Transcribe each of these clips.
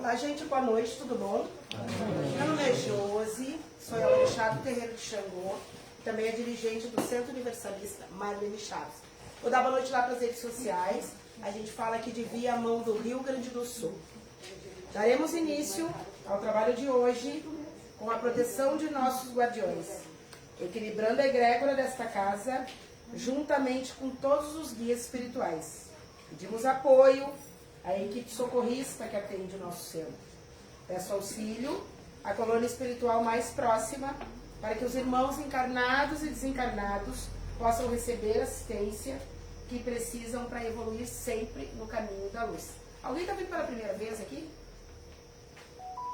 Olá, gente, boa noite, tudo bom? Meu nome é Josi, sou a orixá do Terreiro de Xangô, também é dirigente do Centro Universalista Marlene Chaves. Vou dar boa noite lá para as redes sociais, a gente fala aqui de Viamão do Rio Grande do Sul. Daremos início ao trabalho de hoje com a proteção de nossos guardiões, equilibrando a egrégora desta casa, juntamente com todos os guias espirituais. Pedimos apoio à equipe socorrista que atende o nosso centro. Peço auxílio à colônia espiritual mais próxima para que os irmãos encarnados e desencarnados possam receber a assistência que precisam para evoluir sempre no caminho da luz. Alguém está vindo pela primeira vez aqui?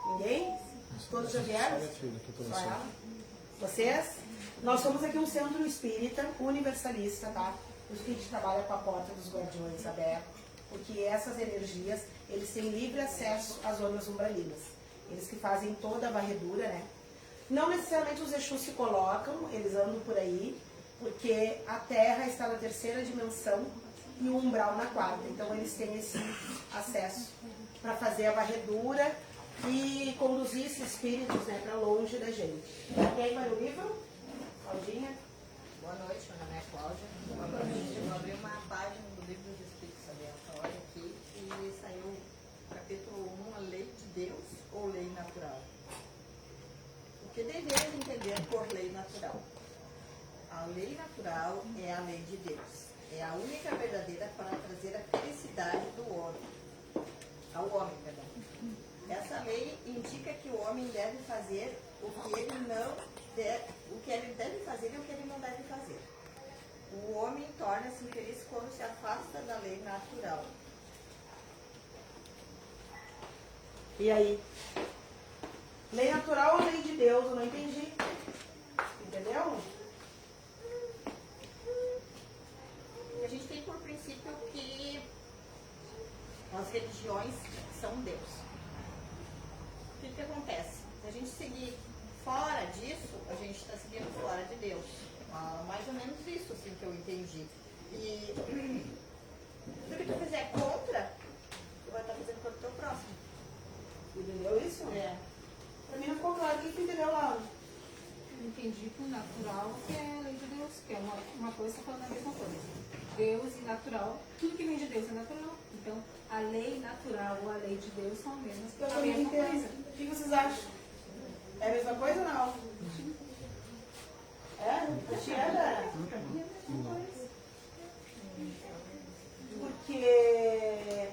Ninguém? Todos já vieram? Só ela? Vocês? Nós somos aqui um centro espírita universalista, tá? Por isso que a gente trabalha com a porta dos guardiões aberta, porque essas energias, eles têm livre acesso às zonas umbralinas. Eles que fazem toda a varredura, né? Não necessariamente os Exus se colocam, eles andam por aí, porque a Terra está na terceira dimensão e o umbral na quarta. Então eles têm esse acesso para fazer a varredura e conduzir esses espíritos, né, para longe da gente. Quem vai no livro? Claudinha? Boa noite, meu nome é Cláudia. Boa noite. Eu abri uma página do livro dos Espíritos Aleatórios aqui e saiu capítulo 1, a lei de Deus ou lei natural. O que devemos entender por lei natural? A lei natural é a lei de Deus. É a única verdadeira para trazer a felicidade do homem. Ao homem, perdão. Essa lei indica que o homem deve fazer o que ele não deve, o que ele deve fazer e o que ele não deve fazer. O homem torna-se infeliz quando se afasta da lei natural. E aí? Lei natural ou lei de Deus? Eu não entendi. Entendeu? A gente tem por princípio que as religiões são Deus. O que acontece? Se a gente seguir fora disso, a gente está seguindo fora de Deus. Mais ou menos isso, assim, que eu entendi. E tudo que tu fizer contra, tu vai estar fazendo contra o teu próximo. Entendeu isso? É. Pra mim não ficou claro. O que tu entendeu, Laura? Entendi que o natural que é a lei de Deus, que é uma coisa falando a mesma coisa. Deus e natural, tudo que vem de Deus é natural. Então, a lei natural ou a lei de Deus são a mesma Eu a também mesma entendo. coisa. O que vocês acham? É a mesma coisa ou não? É? A tia era? Porque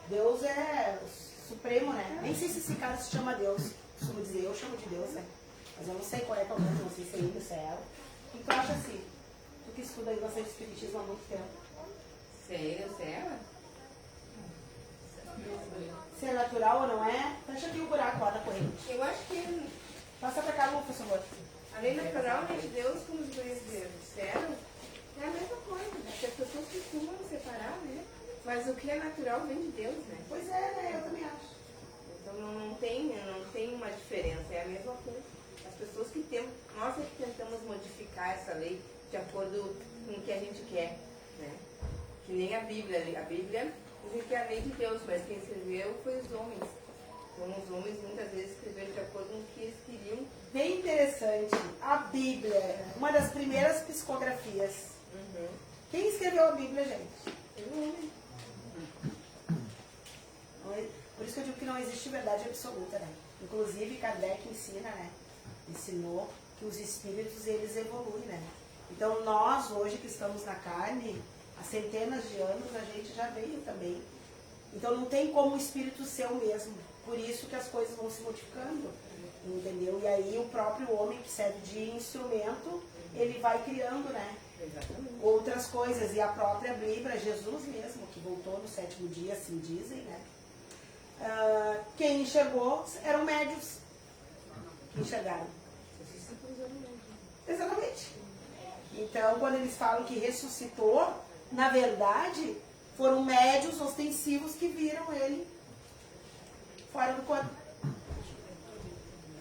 Deus é supremo, né? Nem sei se esse cara se chama Deus. Costumo dizer, eu chamo de Deus, né? Mas eu não sei qual é que é o nome, não sei se é ele ou se é ela. O que tu acha assim? Tu que estuda aí bastante espiritismo há muito tempo. Sei, eu sei ela. Se é natural ou não é? Fecha aqui o buraco lá da corrente. Eu acho que Passa pra cá, por favor. a lei natural, a lei de Deus, como os dois disseram, é a mesma coisa, né? Que as pessoas costumam separar, né? Mas o que é natural vem de Deus, né? Pois é, né? Eu também acho. Então não tem uma diferença, é a mesma coisa. As pessoas que tentam, nós é que tentamos modificar essa lei de acordo com o que a gente quer, né? Que nem a Bíblia diz que é a lei de Deus, mas quem escreveu foi os homens. Então os homens muitas vezes escreveram de acordo com o que eles queriam. Bem interessante. A Bíblia, uma das primeiras psicografias. Quem escreveu a Bíblia, gente? Por isso que eu digo que não existe verdade absoluta, né? Inclusive, Kardec ensina, né? Ensinou que os espíritos, eles evoluem, né? Então, nós, hoje que estamos na carne, há centenas de anos, a gente já veio também. Então, não tem como o espírito ser o mesmo. Por isso que as coisas vão se modificando, entendeu? E aí, o próprio homem que serve de instrumento, ele vai criando, né? Exatamente. Outras coisas. E a própria Bíblia, Jesus mesmo, que voltou no 7º dia, assim dizem, né? Quem enxergou eram médios que enxergaram. Exatamente. Então, quando eles falam que ressuscitou, na verdade, foram médios ostensivos que viram ele fora do corpo.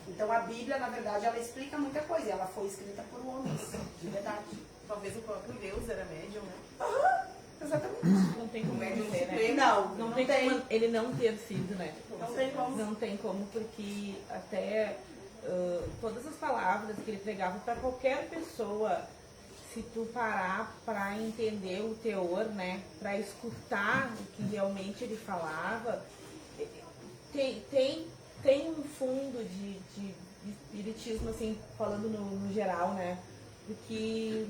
Então, a Bíblia, na verdade, ela explica muita coisa. Ela foi escrita por homens, de verdade. Talvez o próprio Deus era médium, né? Aham, exatamente. Não tem como Médium dizer, né? supremo. Não tem como ele não ter sido, né? Não tem como. Não tem como, porque até todas as palavras que ele pregava para qualquer pessoa, se tu parar para entender o teor, né, para escutar o que realmente ele falava, tem um fundo de espiritismo, assim, falando no geral, né? Porque,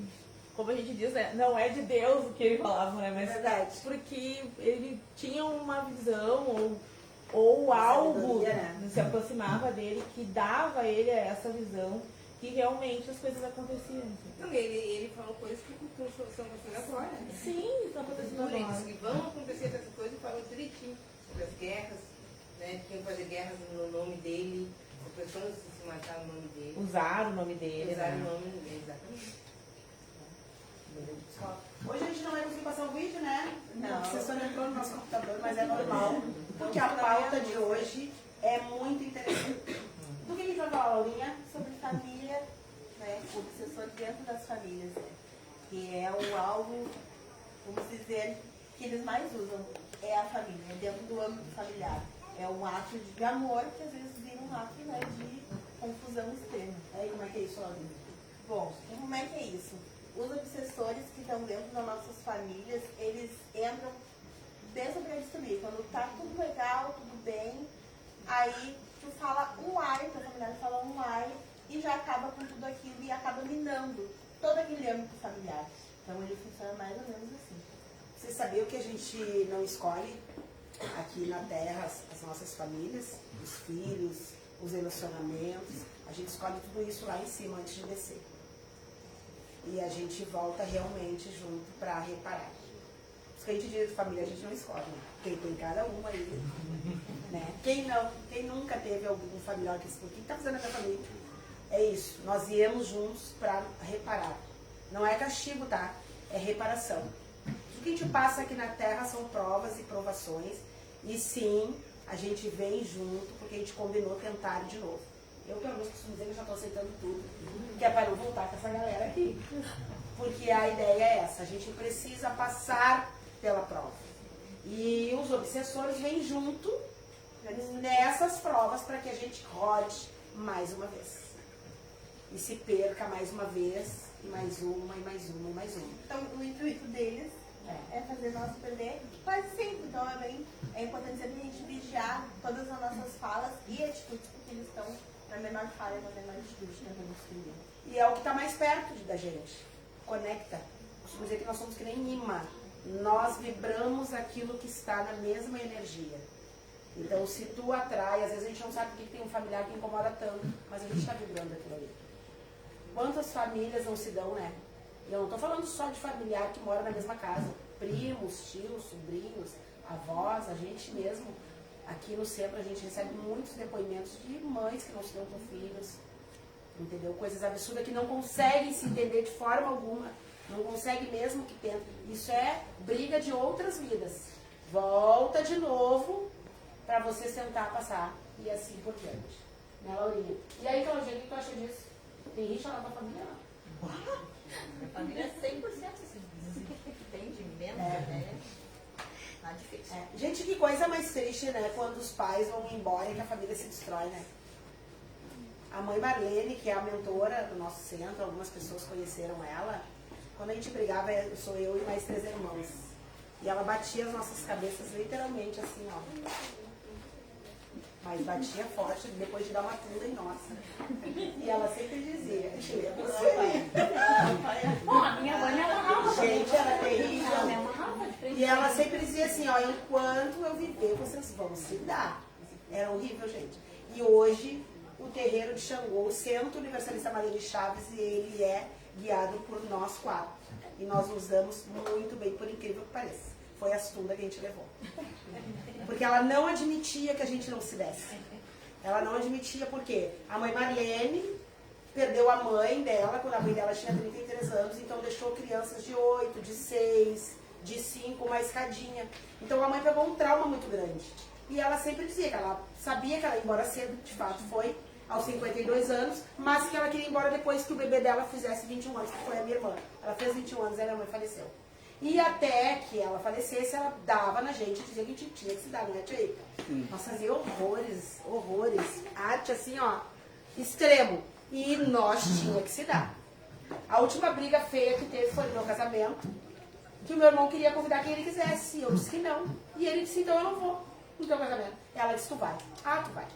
como a gente diz, né, não é de Deus o que ele falava, né? Mas Verdade. porque ele tinha uma visão ou algo sabedoria, né? se aproximava dele que dava a ele essa visão que realmente as coisas aconteciam. Assim. Não, ele falou coisas que estão acontecendo agora. Né? Sim, está acontecendo Ele agora. disse que vão acontecer essas coisas e falou direitinho sobre as guerras, né? Que iam fazer guerras no nome dele, as pessoas se mataram no nome dele. Usar o nome dele, Usaram o né? nome dele, exatamente. Hoje a gente não vai conseguir passar o vídeo, né? Não. A assessora entrou no nosso computador, mas é normal. Porque a pauta de hoje é muito interessante. Do que a gente vai falar, Laurinha? Sobre família, né? O obsessor dentro das famílias, né? Que é o alvo, vamos dizer, que eles mais usam. É a família, dentro do âmbito familiar. É um ato de amor que às vezes vira um ato, né, de confusão extrema. Aí, como é que é isso, Laurinha? Bom, e como é que é isso? Os obsessores que estão dentro das nossas famílias, eles entram desde para destruir. Quando tá tudo legal, tudo bem, aí tu fala um ai, teu familiar fala um ai, e já acaba com tudo aquilo e acaba minando todo aquele âmbito familiar. Então ele funciona mais ou menos assim. Você sabia que a gente não escolhe aqui na Terra as nossas famílias, os filhos, os relacionamentos? A gente escolhe tudo isso lá em cima antes de descer. E a gente volta realmente junto para reparar. Isso que a gente diz de família, a gente não escolhe, né? Quem tem cada uma aí, né? Quem nunca teve algum familiar que disse, o que está fazendo na minha família? É isso, nós viemos juntos para reparar. Não é castigo, tá? É reparação. O que a gente passa aqui na Terra são provas e provações. E sim, a gente vem junto porque a gente combinou tentar de novo. Eu, pelo menos, costumo dizer que eu já estou aceitando tudo. Que é para não voltar com essa galera aqui. Porque a ideia é essa. A gente precisa passar pela prova. E os obsessores vêm junto nessas provas para que a gente rode mais uma vez. E se perca mais uma vez, e mais uma, e mais uma, e mais uma. Então o intuito deles é fazer nós perder quase sempre. Então é importante sempre a gente vigiar todas as nossas falas e atitudes, porque eles estão na menor falha, na menor atitude, tentando destruir. E é o que está mais perto da gente. Conecta. Costumo dizer que nós somos que nem imã. Nós vibramos aquilo que está na mesma energia. Então, se tu atrai, às vezes a gente não sabe por que tem um familiar que incomoda tanto, mas a gente está vibrando aquilo ali. Quantas famílias não se dão, né? E eu não estou falando só de familiar que mora na mesma casa. Primos, tios, sobrinhos, avós, a gente mesmo. Aqui no centro a gente recebe muitos depoimentos de mães que não se dão com filhos, entendeu? Coisas absurdas que não conseguem se entender de forma alguma, não conseguem mesmo que tentem. Isso é briga de outras vidas. Volta de novo para você sentar, passar e assim por diante. Né, Laurinha? E aí, Claudinha, o que tu acha disso? Tem rixa lá na família? Não? A família é 100% assim. Entendimento, né? Tá difícil. É. Gente, que coisa mais triste, né? Quando os pais vão embora e que a família se destrói, né? A mãe Marlene, que é a mentora do nosso centro, algumas pessoas conheceram ela. Quando a gente brigava, sou eu e mais 3 irmãos. E ela batia as nossas cabeças literalmente assim, ó. Mas batia forte depois de dar uma tunda em nossa. E ela sempre dizia, tia, você. Bom, a minha mãe me amarrava. Gente, era terrível. Ela me amarrava de frente. E ela sempre dizia assim, ó, enquanto eu viver, vocês vão se dar. Era horrível, gente. E hoje, o terreiro de Xangô, o Centro Universalista Maria de Chaves, ele é guiado por nós 4. E nós nos damos muito bem, por incrível que pareça. Foi a tunda que a gente levou. Porque ela não admitia que a gente não se desse. Ela não admitia porque a mãe Marlene perdeu a mãe dela, quando a mãe dela tinha 33 anos, então deixou crianças de 8, de 6, de 5, uma escadinha. Então a mãe pegou um trauma muito grande. E ela sempre dizia que ela sabia que ela ia embora cedo, de fato foi aos 52 anos, mas que ela queria ir embora depois que o bebê dela fizesse 21 anos, que foi a minha irmã. Ela fez 21 anos e a minha mãe faleceu. E até que ela falecesse, ela dava na gente, dizia que a gente tinha que se dar, né, tia? Nós fazia horrores, arte assim, ó, extremo. E nós tinha que se dar. A última briga feia que teve foi no meu casamento, que o meu irmão queria convidar quem ele quisesse. E eu disse que não. E ele disse, então eu não vou no teu casamento. Ela disse, tu vai. Ah, tu vai.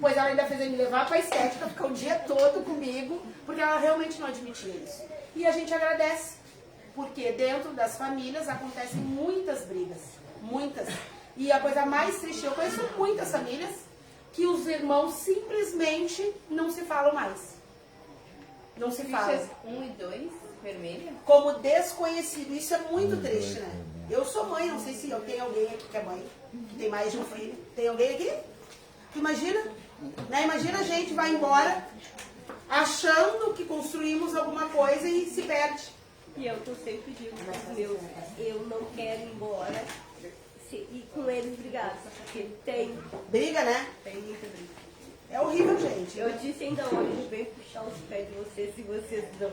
Pois ela ainda fez ele me levar pra estética, ficar o dia todo comigo, porque ela realmente não admitia isso. E a gente agradece, porque dentro das famílias acontecem muitas brigas. Muitas. E a coisa mais triste, eu conheço muitas famílias que os irmãos simplesmente não se falam mais. Não se falam. Fichas 1 e 2, vermelha? Como desconhecido. Isso é muito triste, né? Eu sou mãe, não sei se eu tenho alguém aqui que é mãe, que tem mais de um filho. Tem alguém aqui? Imagina? Né? Imagina a gente vai embora achando que construímos alguma coisa e se perde. E é o que eu sempre digo para os meus, eu não quero ir embora e com eles brigados, porque tem Briga, né? muita briga. É horrível, gente. Eu disse ainda hoje, vem puxar os pés de vocês se vocês não.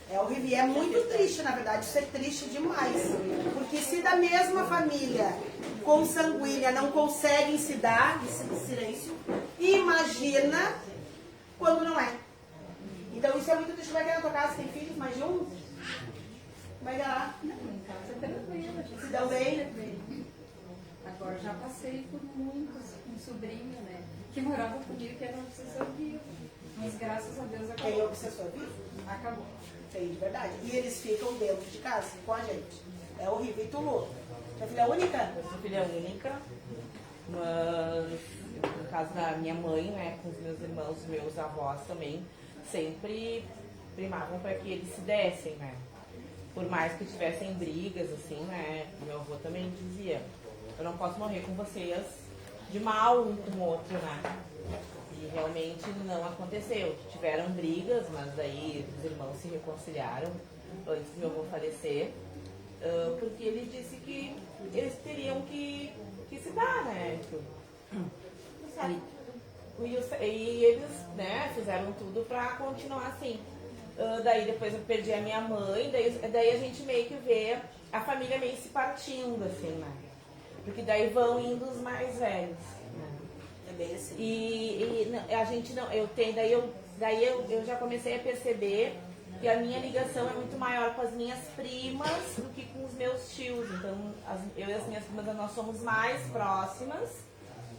É horrível. E é muito triste, na verdade. Isso é triste demais. Porque se da mesma família consanguínea não conseguem se dar, esse silêncio, imagina quando não é. Então isso é muito triste. Vai que na tua casa tem filhos, mais de um? Vai lá. Se dão bem. Agora já passei por muitos, um sobrinho, né? Que morava comigo, que era um obsessor vivo. Mas graças a Deus Quem é acabou. obsessor vivo? Acabou. Tem, de verdade. E eles ficam dentro de casa com a gente. É horrível. E tu, Lu? Tua filha única? Eu sou filha única, mas no caso da minha mãe, né, com os meus irmãos e meus avós também, sempre primavam para que eles se dessem, né? Por mais que tivessem brigas, assim, né? Meu avô também dizia, eu não posso morrer com vocês de mal um com o outro, né? E realmente não aconteceu. Tiveram brigas, mas daí os irmãos se reconciliaram antes do meu avô falecer, porque ele disse que eles teriam que se dar, né? E eles, né, fizeram tudo pra continuar assim. Daí depois eu perdi a minha mãe, daí a gente meio que vê a família meio se partindo, assim, né? Porque daí vão indo os mais velhos. Né? É bem assim. E a gente não, daí eu já comecei a perceber que a minha ligação é muito maior com as minhas primas do que com os meus tios. Então, eu e as minhas primas, nós somos mais próximas,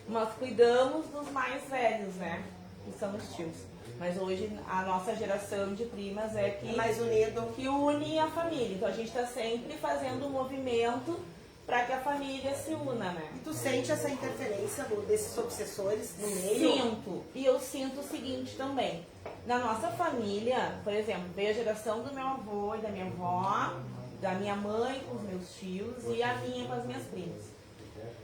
nós cuidamos dos mais velhos, né? Que são os tios. Mas hoje a nossa geração de primas é que, Mais unido. que une a família. Então a gente está sempre fazendo um movimento para que a família se una, né? E tu sente essa interferência desses obsessores no meio? Sinto. E eu sinto o seguinte também. Na nossa família, por exemplo, veio a geração do meu avô e da minha avó, da minha mãe com os meus tios e a minha com as minhas primas.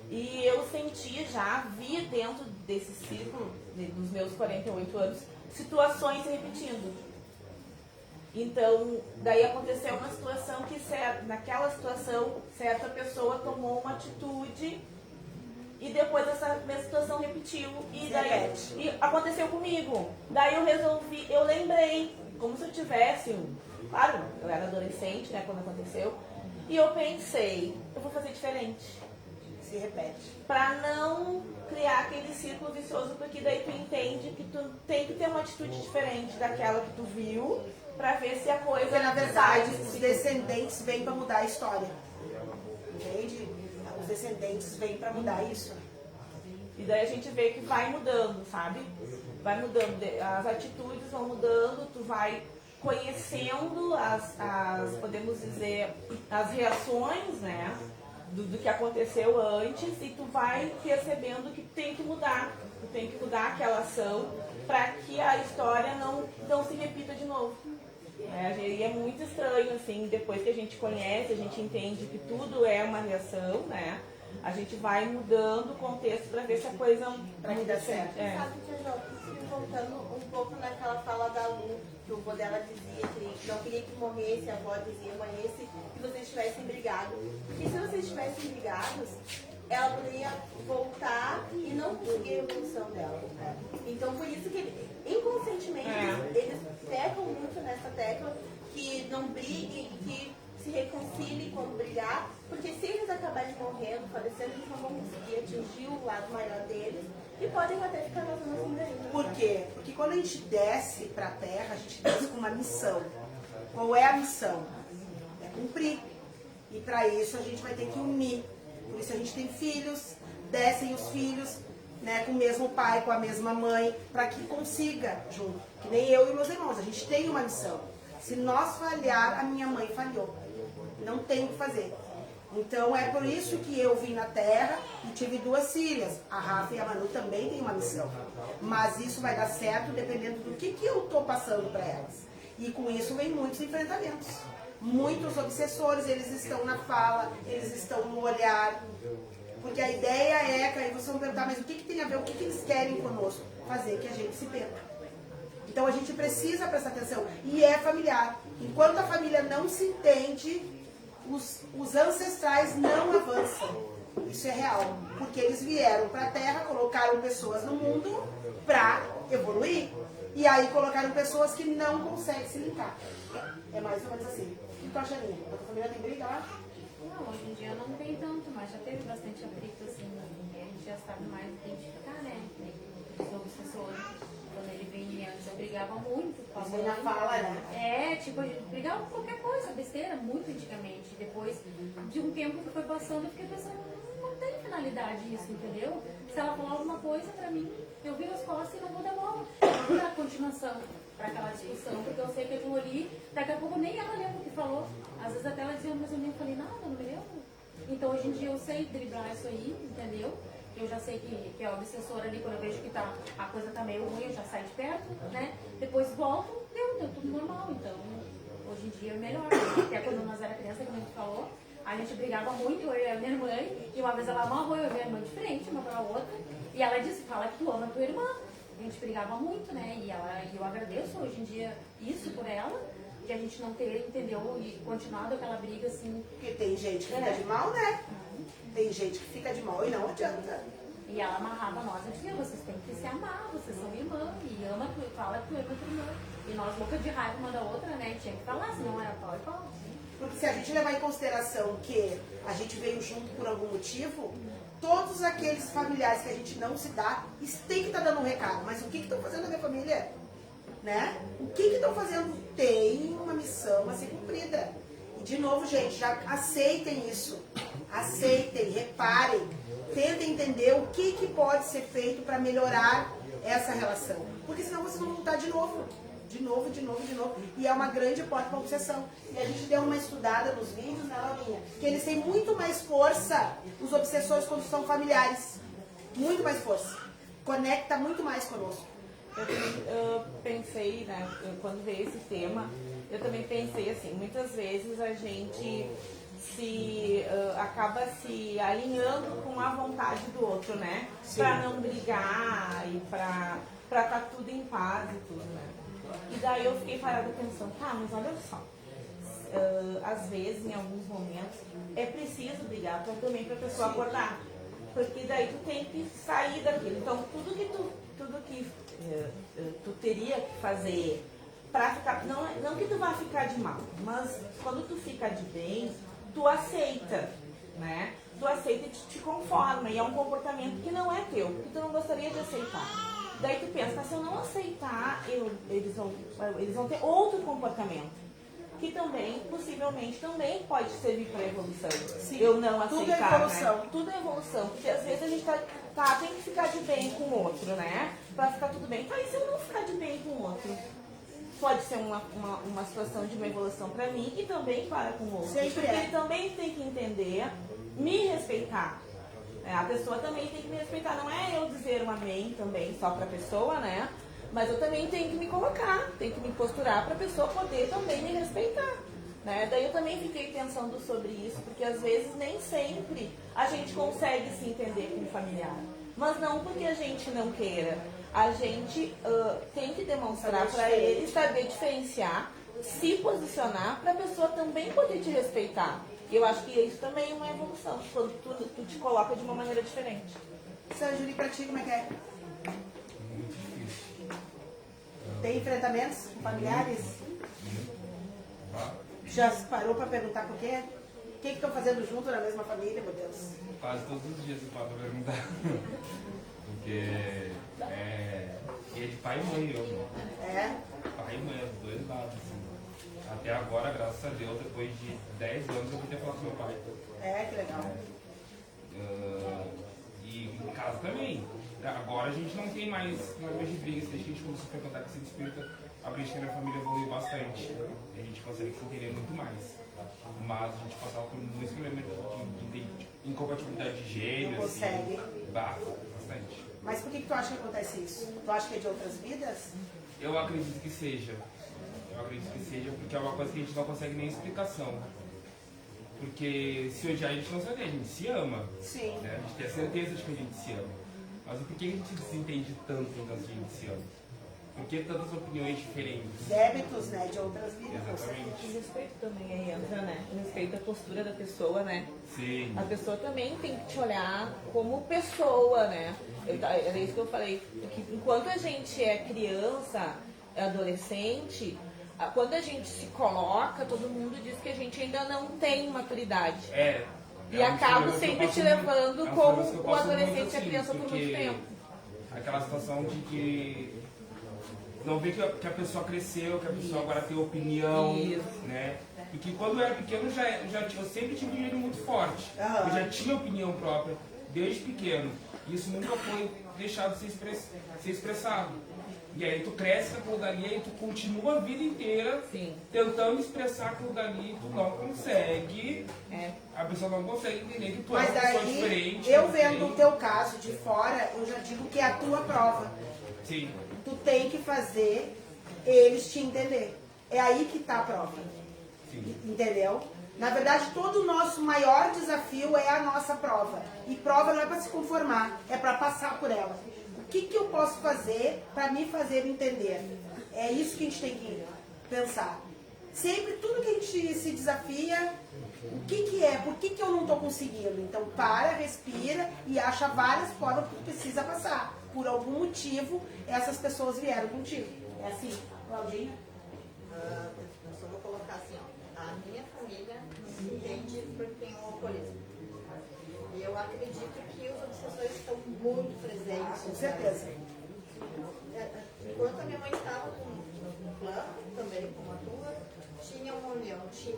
E eu senti, já vi dentro desse ciclo, dos meus 48 anos, situações se repetindo. Então, daí aconteceu uma situação que, naquela situação, certa pessoa tomou uma atitude e depois essa mesma situação repetiu. E aconteceu comigo. Daí eu lembrei, como se eu tivesse, claro, eu era adolescente, né, quando aconteceu, e eu pensei, eu vou fazer diferente. Se repete. Pra não criar aquele círculo vicioso, porque daí tu entende que tu tem que ter uma atitude diferente daquela que tu viu, pra ver se a coisa... Porque, na verdade, sai desse os ciclo. descendentes vêm para mudar a história. Entende? Os descendentes vêm para mudar isso. E daí a gente vê que vai mudando, sabe? Vai mudando, as atitudes vão mudando, tu vai conhecendo podemos dizer, as reações, né? Do que aconteceu antes, e tu vai percebendo que tem que mudar. Tu tem que mudar aquela ação para que a história não se repita de novo. E é muito estranho, assim, depois que a gente conhece, a gente entende que tudo é uma reação, né? A gente vai mudando o contexto para ver se a coisa Pra que dê certo. É. Sabe, tia Jo, voltando um pouco naquela fala da Lu, que o vô dela dizia que não queria que morresse, a avó dizia, morresse, que vocês tivessem brigado. Porque se vocês tivessem brigados, ela poderia voltar e não conseguir a evolução dela. Né? Então, por isso que, inconscientemente, eles pegam muito nessa tecla que não briguem, que se reconciliem quando brigar, porque se eles acabarem morrendo, falecendo, eles não vão conseguir atingir o lado maior deles e podem até ficar na zona cinzenta. Por quê? Porque quando a gente desce para a Terra, a gente desce com uma missão. Qual é a missão? É cumprir. E para isso a gente vai ter que unir. Por isso a gente tem filhos, descem os filhos, né, com o mesmo pai, com a mesma mãe, para que consiga junto. Que nem eu e meus irmãos, a gente tem uma missão. Se nós falhar, a minha mãe falhou. Não tem o que fazer. Então é por isso que eu vim na Terra e tive 2 filhas. A Rafa e a Manu também têm uma missão. Mas isso vai dar certo dependendo do que eu estou passando para elas. E com isso vem muitos enfrentamentos. Muitos obsessores, eles estão na fala, eles estão no olhar. Porque a ideia é, que aí vocês vão perguntar, mas o que tem a ver, o que eles querem conosco? Fazer que a gente se perca. Então a gente precisa prestar atenção. E é familiar. Enquanto a família não se entende, os ancestrais não avançam. Isso é real. Porque eles vieram para a Terra, colocaram pessoas no mundo para evoluir. E aí colocaram pessoas que não conseguem se linkar. É mais ou menos assim. O que tu acha, Aninha? A tua família tem briga lá? Não, hoje em dia não tem tanto, mas já teve bastante atrito, assim, a gente já sabe mais identificar, né? Os obsessores, quando ele vinha antes, eu brigava muito com a Isso aí na fala, né? É, tipo, a gente brigava por qualquer coisa, besteira, muito antigamente. Depois de um tempo que foi passando, eu fiquei pensando, não tem finalidade isso, entendeu? Se ela falar alguma coisa pra mim, eu viro as costas e não vou dar bola. Não vou dar continuação para aquela discussão, porque eu sei que aquilo ali, daqui a pouco nem ela lembra o que falou. Às vezes até ela dizia, mas eu nem falei nada, não me lembro. Então hoje em dia eu sei driblar isso aí, entendeu? Eu já sei que é obsessora ali, quando eu vejo que a coisa tá meio ruim, eu já saio de perto, né? Depois volto, deu tudo normal. Então, hoje em dia é melhor. Até quando nós era criança, como a gente falou, a gente brigava muito, eu e a minha mãe, e uma vez ela amarrou eu e a minha irmã de frente, uma pra outra, e ela disse, fala que tu ama a tua irmã. A gente brigava muito, né? E eu agradeço hoje em dia isso por ela, de a gente não ter, entendeu? E continuado aquela briga assim. Porque tem gente que fica de mal, né? Tem gente que fica de mal e não adianta. E ela amarrava nós e dizia, vocês têm que se amar, vocês são irmã, e ama tu, fala que tu ama tua irmã. E nós louca de raiva uma da outra, né? Tinha que falar, senão era pau e pau. Porque se a gente levar em consideração que a gente veio junto por algum motivo, todos aqueles familiares que a gente não se dá, isso tem que estar dando um recado. Mas o que estão fazendo na minha família? Né? O que estão fazendo? Tem uma missão a ser cumprida. E de novo, gente, já aceitem isso. Aceitem, reparem. Tentem entender o que pode ser feito para melhorar essa relação. Porque senão vocês vão voltar de novo. De novo. E é uma grande porta para obsessão. E a gente deu uma estudada nos vídeos, né, Laurinha? Que eles têm muito mais força, os obsessores, quando são familiares. Muito mais força. Conecta muito mais conosco. Eu pensei, né, quando veio esse tema, eu também pensei assim, muitas vezes a gente acaba se alinhando com a vontade do outro, né? Pra não brigar e pra estar tudo em paz e tudo, né? E daí eu fiquei parada pensando, tá, mas olha só, às vezes, em alguns momentos, é preciso brigar também pra pessoa acordar. Porque daí tu tem que sair daquilo. Então, tudo que tu teria que fazer pra ficar... Não que tu vá ficar de mal, mas quando tu fica de bem, tu aceita, né? Tu aceita e te conforma. E é um comportamento que não é teu, que tu não gostaria de aceitar. Daí tu pensa, mas se eu não aceitar, eles vão ter outro comportamento. Que também, possivelmente, também pode servir para evolução. Sim, eu não aceitar, tudo é evolução. né? Tudo é evolução. Porque às vezes a gente tem que ficar de bem com o outro, né? Pra ficar tudo bem. Tá, e se eu não ficar de bem com o outro? Pode ser uma situação de uma evolução para mim e também para com o outro. Sempre porque é. ele também tem que entender, me respeitar. A pessoa também tem que me respeitar. Não é eu dizer um amém também só pra pessoa, né? Mas eu também tenho que me colocar, tenho que me posturar para a pessoa poder também me respeitar. Né? Daí eu também fiquei pensando sobre isso, porque às vezes nem sempre a gente consegue se entender com o familiar. Mas não porque a gente não queira. A gente tem que demonstrar para ele, saber diferenciar, se posicionar para a pessoa também poder te respeitar. E eu acho que isso também é uma evolução, quando tu te coloca de uma maneira diferente. Sandra, pra ti, como é que é? Tem enfrentamentos com familiares? Já se parou para perguntar por quê? O que estão fazendo junto na mesma família, meu Deus? Quase todos os dias eu paro pra perguntar. Porque é de pai e mãe eu, né? É? Pai e mãe, os dois lados, assim. Até agora, graças a Deus, depois de 10 anos eu podia falar com meu pai. É, que legal. E em casa também. Agora a gente não tem mais de brigas, desde que a gente começou a frequentar com esse espírito, a briga na família evoluiu bastante. A gente consegue se entender muito mais. Mas a gente passava por muitos problemas de incompatibilidade de gênero. Não consegue. Assim, bastante. Mas por que tu acha que acontece isso? Tu acha que é de outras vidas? Eu acredito que seja. Eu acredito que seja porque é uma coisa que a gente não consegue nem explicação. Porque se odiar a gente não se odeia, a gente se ama. Sim. Né? A gente tem a certeza de que a gente se ama. Mas por que a gente se entende tanto enquanto a gente se ama? Por que tantas opiniões diferentes? Débitos, né? De outras vidas. Exatamente. E respeito também aí entra, né? O respeito à postura da pessoa, né? Sim. A pessoa também tem que te olhar como pessoa, né? Era isso que eu falei. Que enquanto a gente é criança, é adolescente, quando a gente se coloca, todo mundo diz que a gente ainda não tem maturidade. E acabo sempre te levando como o adolescente e a criança por muito tempo. Aquela situação de que não vê que a pessoa cresceu, que a pessoa agora tem opinião, né? Porque quando eu era pequeno eu sempre tive um gênio muito forte. Eu já tinha opinião própria desde pequeno. Isso nunca foi deixado de ser expressado. E aí tu cresce com aquilo dali e tu continua a vida inteira tentando expressar aquilo dali e tu não consegue. A pessoa não consegue entender que tu é uma pessoa diferente. Eu vendo o teu caso de fora, eu já digo que é a tua prova. Sim. Tu tem que fazer eles te entender. É aí que está a prova. Sim. Entendeu? Na verdade, todo o nosso maior desafio é a nossa prova. E prova não é para se conformar, é para passar por ela. O que eu posso fazer para me fazer entender? É isso que a gente tem que pensar. Sempre, tudo que a gente se desafia, o que é? Por que eu não estou conseguindo? Então, para, respira e acha várias formas que tu precisa passar. Por algum motivo, essas pessoas vieram contigo. É assim, Claudinha? Eu só vou colocar assim, ó. A minha família se entende porque tem um alcoolismo. E eu acredito que os obsessores estão muito presentes. Com certeza. Enquanto a minha mãe estava com um plano, também como a tua, tinha uma união, tinha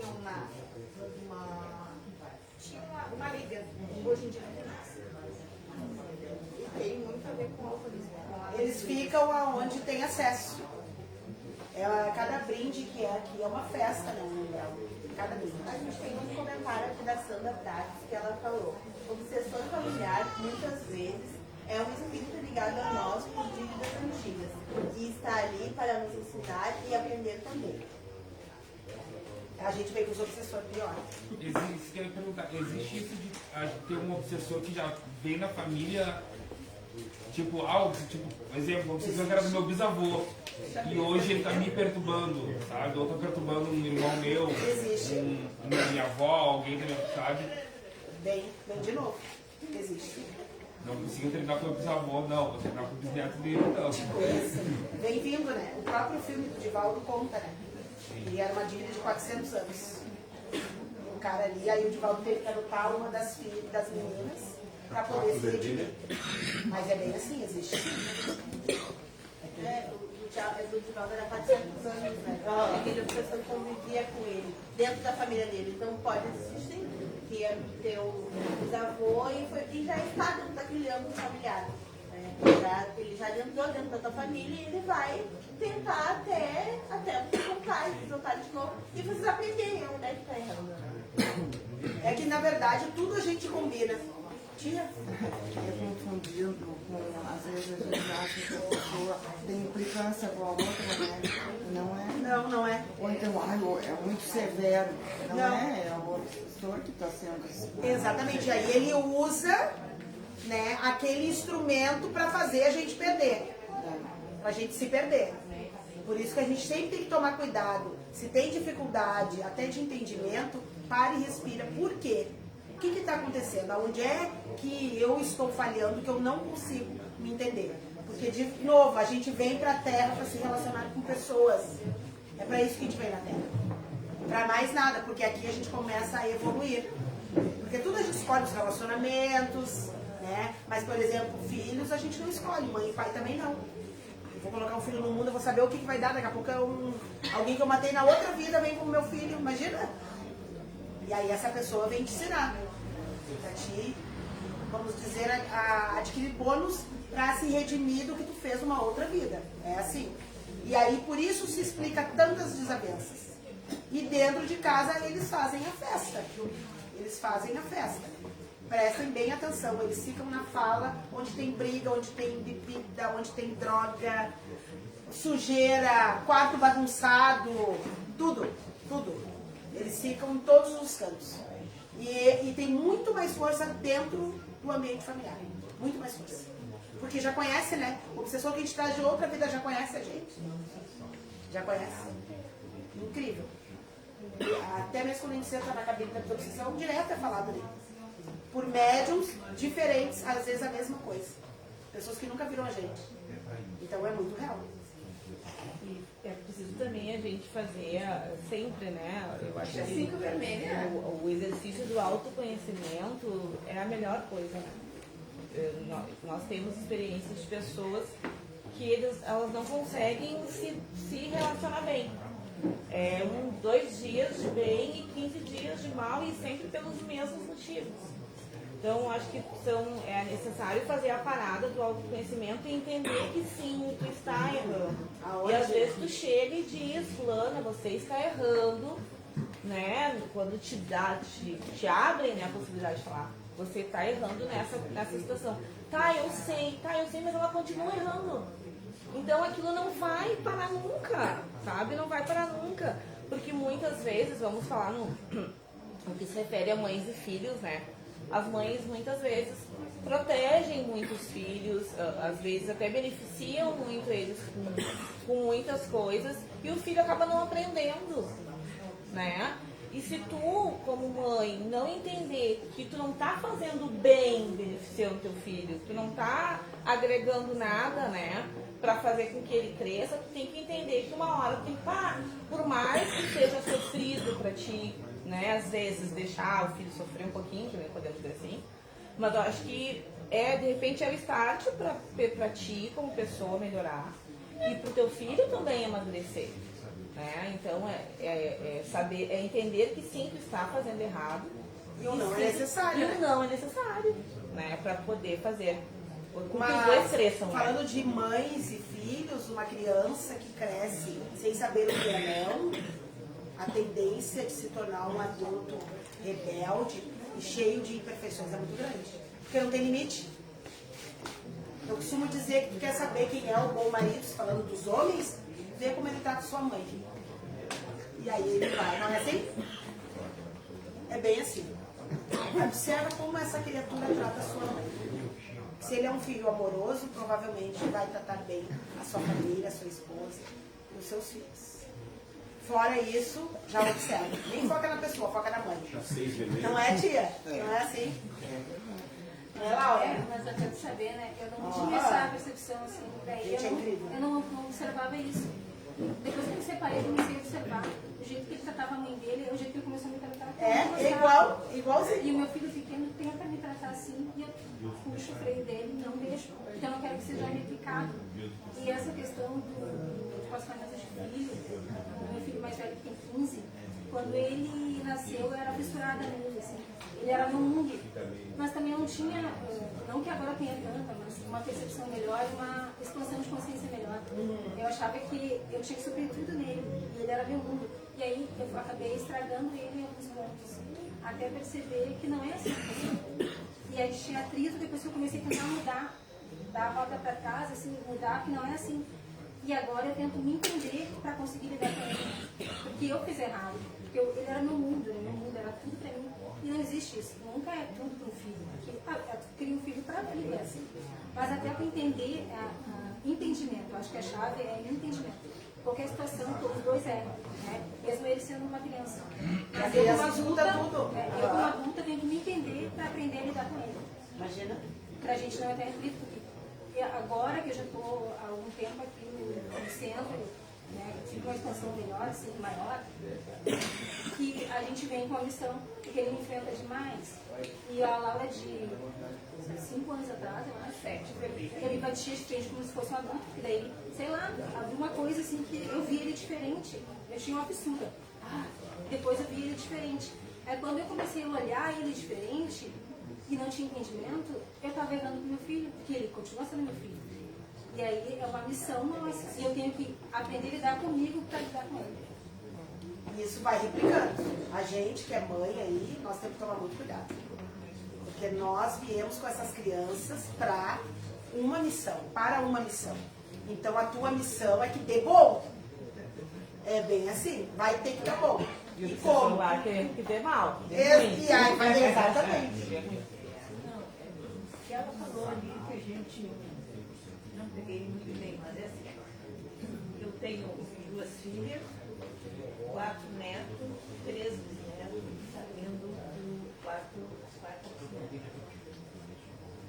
uma liga. Hoje em dia não tem mais. E tem muito a ver com o alcoolismo. Eles ficam aonde tem acesso. Cada brinde que é aqui é uma festa, né? Cada brinde. A gente tem um comentário aqui da Sandra Prates que ela falou: obsessor familiar, muitas vezes, é um espírito ligado a nós por dívidas antigas e está ali para nos ensinar e aprender também. A gente vem com os obsessores pior. Existe isso de ter um obsessor que já vem na família, tipo, por exemplo, um obsessor que era do meu bisavô, e hoje ele tá me perturbando, sabe? Ou tá perturbando um irmão meu, minha avó, alguém da minha, sabe? Vem de novo. Existe. Não consigo terminar com o meu bisavô, não, vou terminar com o bisneto dele, então. Vem vindo, né? O próprio filme do Divaldo conta, né? E era uma dívida de 400 anos. O cara ali, aí o Divaldo teve que adotar uma das filhas, das meninas, para poder se redimir. Mas é bem assim, existe. O Divaldo era 400 anos, né? Aquele obsessor convivia com ele, dentro da família dele. Então pode existir que é teu bisavô e já está dentro daquele âmbito familiar. Ele já entrou dentro da tua família e ele vai tentar até você contar e soltar de novo e vocês aprenderem onde é que está errando. É que na verdade tudo a gente combina. Tia? É confundido com, às vezes a gente acha que a pessoa tem implicância com a outra, né? Não é? Não é. Ou então, é muito severo. Não, Não. é o obsessor que está sendo assim. Exatamente. Aí ele usa, né, aquele instrumento para fazer a gente perder. Pra gente se perder. Por isso que a gente sempre tem que tomar cuidado. Se tem dificuldade, até de entendimento, pare e respira. Por quê? O que está acontecendo? Onde é que eu estou falhando, que eu não consigo me entender? Porque, de novo, a gente vem para a Terra para se relacionar com pessoas. É para isso que a gente vem na Terra. Pra mais nada, porque aqui a gente começa a evoluir. Porque tudo a gente escolhe os relacionamentos, né? Mas, por exemplo, filhos a gente não escolhe, mãe e pai também não. Eu vou colocar um filho no mundo, eu vou saber o que vai dar. Daqui a pouco alguém que eu matei na outra vida vem como meu filho, imagina? E aí essa pessoa vem te ensinar. Pra te, vamos dizer, a adquirir bônus para se redimir do que tu fez uma outra vida. É assim. E aí por isso se explica tantas desavenças. E dentro de casa eles fazem a festa. Eles fazem a festa. Prestem bem atenção, eles ficam na fala onde tem briga, onde tem bebida, onde tem droga, sujeira, quarto bagunçado, tudo, tudo. Eles ficam em todos os cantos. E tem muito mais força dentro do ambiente familiar. Muito mais força. Porque já conhece, né? O obsessor que a gente traz de outra vida já conhece a gente. Já conhece. Incrível. Até mesmo quando a gente senta na cabine da obsessão, direto é falado ali. Por médiums diferentes, às vezes a mesma coisa. Pessoas que nunca viram a gente. Então é muito real. E é preciso também a gente fazer sempre, né? Eu acho que Cinco vermelha. o exercício do autoconhecimento é a melhor coisa, né? Nós temos experiências de pessoas que elas não conseguem se relacionar bem. 2 dias de bem e 15 dias de mal e sempre pelos mesmos motivos. Então, acho que é necessário fazer a parada do autoconhecimento e entender que sim, tu está errando. E às vezes tu chega e diz, fulana, você está errando, né? Quando te abrem, né, a possibilidade de falar, você está errando nessa situação. Tá, eu sei, mas ela continua errando. Então aquilo não vai parar nunca, sabe? Não vai parar nunca. Porque muitas vezes, vamos falar no que se refere a mães e filhos, né? As mães muitas vezes protegem muitos filhos, às vezes até beneficiam muito eles com muitas coisas, e o filho acaba não aprendendo, né? E se tu, como mãe, não entender que tu não tá fazendo bem beneficiando teu filho, tu não tá agregando nada, né, pra fazer com que ele cresça, tu tem que entender que uma hora tu tem que parar. Por mais que seja sofrido pra ti, né, às vezes deixar o filho sofrer um pouquinho, também podemos dizer assim, mas eu acho que de repente é o start pra ti como pessoa melhorar e pro teu filho também amadurecer. Né? Então saber, entender que sim, tu está fazendo errado. E o não é necessário. E o né? não é necessário, né? Para poder fazer com que os Mas, dois cresçam. falando né? de mães e filhos, uma criança que cresce sem saber o que é não, a tendência de se tornar um adulto rebelde e cheio de imperfeições é muito grande. Porque não tem limite. Eu costumo dizer que tu quer saber quem é o bom marido, falando dos homens, vê como ele trata sua mãe. E aí ele vai, não é assim? É bem assim. Observa como essa criatura trata sua mãe. Se ele é um filho amoroso, provavelmente vai tratar bem a sua família, a sua esposa e os seus filhos. Fora isso, já observa. Nem foca na pessoa, foca na mãe. Não é, tia? Não é assim? Não é, Laura? Mas até de saber, né? Eu não tinha essa percepção assim. Daí Gente, é incrível. eu não observava isso. Depois que eu me separei, eu comecei a observar o jeito que ele tratava a mãe dele, o jeito que ele começou a me tratar. Igualzinho. E o meu filho pequeno tenta me tratar assim e eu puxo o freio dele, não deixo. Então eu quero que seja replicado. E essa questão com as famílias de filho, o meu filho mais velho que tem 15, quando ele nasceu eu era fissurada nele, assim. Ele era meu mundo. Mas também eu não tinha, não que agora tenha tanta, mas uma percepção melhor, uma expansão de consciência melhor. Eu achava que eu tinha que suprir tudo nele, e ele era meu mundo. E aí eu acabei estragando ele em alguns pontos, até perceber que não é assim. E aí tinha atrito, depois que eu comecei a tentar mudar, dar a volta para trás, assim, mudar, que não é assim. E agora eu tento me entender para conseguir lidar com ele, porque eu fiz errado, porque ele era meu mundo era tudo para mim. E não existe isso, nunca é tudo para um filho. Porque tu cria um filho para viver assim. Mas até para entender, entendimento, acho que a chave é entendimento. Qualquer situação, os dois erram, né? Mesmo ele sendo uma criança. Mas eu como adulta, tenho que me entender para aprender a lidar com ele. Imagina. Para a gente não entrar em conflito. Porque agora que eu já estou há algum tempo aqui no centro, né, fica uma expansão melhor, assim, maior, que a gente vem com a missão, porque ele enfrenta demais. E a Laura de 5 anos atrás, eu acho, 7, ele batia de frente como se fosse um adulto, e daí, sei lá, havia uma coisa assim que eu via ele diferente, eu tinha uma fissura. Depois eu via ele diferente. Aí quando eu comecei a olhar ele diferente, e não tinha entendimento, eu estava errando com meu filho, porque ele continua sendo meu filho. E aí é uma missão nossa, e eu tenho que aprender a lidar comigo para lidar com ele. E isso vai replicando. A gente que é mãe aí, nós temos que tomar muito cuidado. Porque nós viemos com essas crianças para uma missão. Então a tua missão é que dê bom. É bem assim, vai ter que dar bom. E o como? celular querendo que dê mal. E aí vai ver exatamente. que ela falou ali que a gente não peguei muito bem, mas é assim. Eu tenho 2 filhas, 4 netos, 3 bisnetos, saindo do quarto bisneto.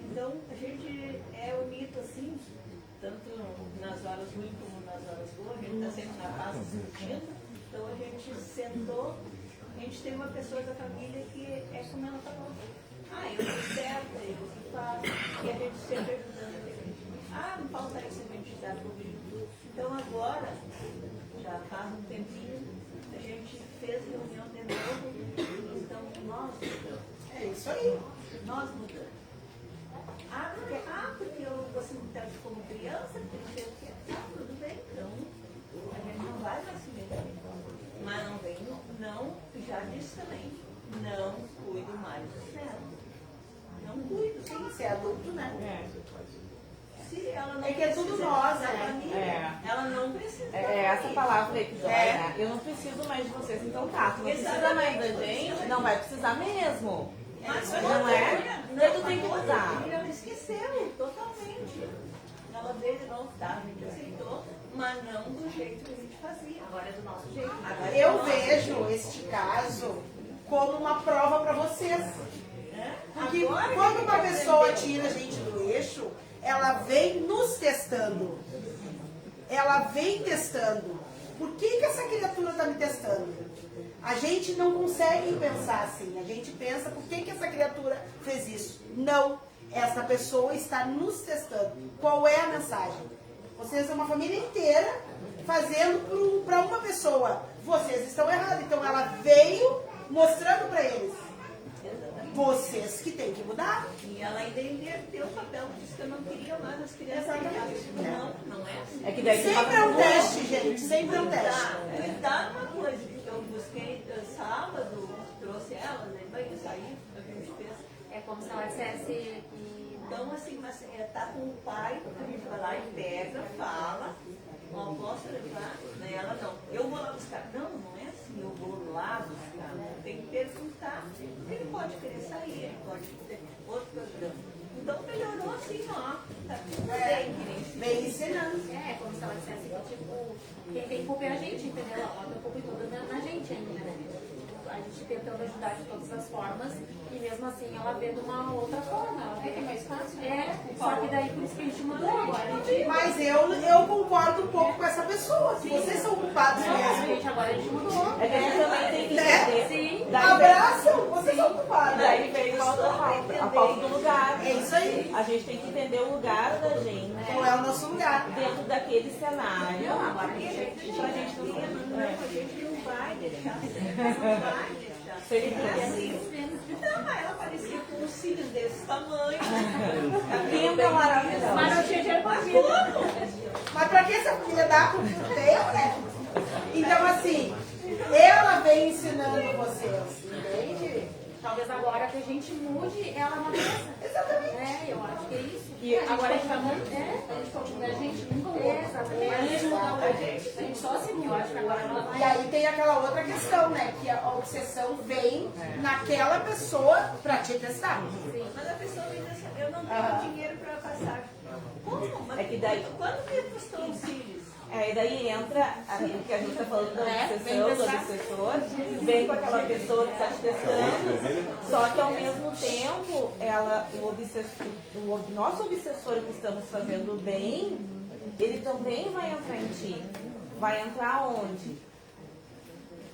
Então a gente é unido assim, tanto nas horas ruins como nas horas boas, a gente está sempre na paz discutindo. Então a gente sentou, a gente tem uma pessoa da família que é como ela falou. Eu tô certa, eu que faço, e a gente sempre ajudando. Não falta isso a gente dar comigo. Então agora, já faz um tempinho, a gente fez reunião de novo, então nós mudamos. É isso aí. Nós mudamos. Porque você me trata como criança, porque não sei o que. Tudo bem, então a gente não vai mais se meter. Mas não vem, não, já disse também, não cuido mais do neto. Não cuido. Sim, você é adulto, né? Se ela não É que é tudo nós, da né? família, ela não precisa. É essa palavra aí que dói, né? Eu não preciso mais de vocês, então tá. Tu não precisa mais da gente, não vai precisar mesmo. Não é? Daí tu tem que mudar. Ela esqueceu totalmente. Ela veio de novo, tá? A gente aceitou, mas não do jeito que a gente fazia. Agora é do nosso jeito. Eu vejo este caso como uma prova para vocês. Porque quando uma pessoa tira a gente do eixo, ela vem nos testando. Ela vem testando. Por que essa criatura está me testando? A gente não consegue pensar assim. A gente pensa, por que essa criatura fez isso? Não. Essa pessoa está nos testando. Qual é a mensagem? Vocês são uma família inteira fazendo para uma pessoa. Vocês estão errados. Então ela veio mostrando para eles. Vocês que têm que mudar. E ela ainda inverteu o papel, disse que eu não queria mais as crianças. Não é assim. É que daí Sempre é um teste, gente. Sempre é um teste. Cuidar uma coisa, que eu busquei sábado, trouxe ela, daí banho, saí, a gente fez. É como se ela dissesse. Então, assim, mas tá com o pai, a gente vai lá e pega, fala, posso levar? Daí ela não. Eu vou lá buscar. Não é assim, eu vou lá buscar. Tem que perguntar. Ele pode querer sair, ele pode ter outro programa. Então melhorou assim, ó. Tá tudo bem, que nem se Vem ensinando. É como se ela dissesse que, tipo, quem tem culpa é a gente, entendeu? Ela bota a culpa toda na gente ainda, né? A gente tentando ajudar de todas as formas e mesmo assim ela vê de uma outra forma. Ela vê que é mais fácil. Só que daí por isso que a gente mudou agora. Mas eu concordo um pouco com essa pessoa, que vocês são culpados mesmo. Agora a gente mudou. É que a gente também tem que Né? entender. Sim. Abraçam, vocês são culpados. Daí vem a falta do lugar. É isso aí. A gente tem que entender o lugar da gente Qual é o nosso lugar? dentro daquele cenário. Agora a gente não vai deixar. Não vai deixar. Não, mas ela parecia com um cílio desse tamanho. Linda, maravilhosa. Mas não tinha dinheiro pra vida. Mas pra que essa filha dá pro filho dele, né? Então, assim, ela vem ensinando vocês, entende? Talvez agora que a gente mude, ela amadureça. Exatamente. Eu acho que é isso. E Agora a gente vai mudar. A gente pode mudar a gente nunca mudou. Exatamente. A gente mudou a gente só se muda. Eu acho que agora ela vai. E aí tem aquela outra questão, né? Que a obsessão vem naquela pessoa pra te testar. Mas a pessoa me diz assim, eu não tenho dinheiro para passar. Como? Mas É que daí- quando me custou os cílios? E daí entra o que a gente está falando da obsessão, do obsessor, vem com aquela pessoa que está te testando, só que ao mesmo tempo, o nosso obsessor que estamos fazendo bem, ele também vai entrar em ti. vai entrar onde?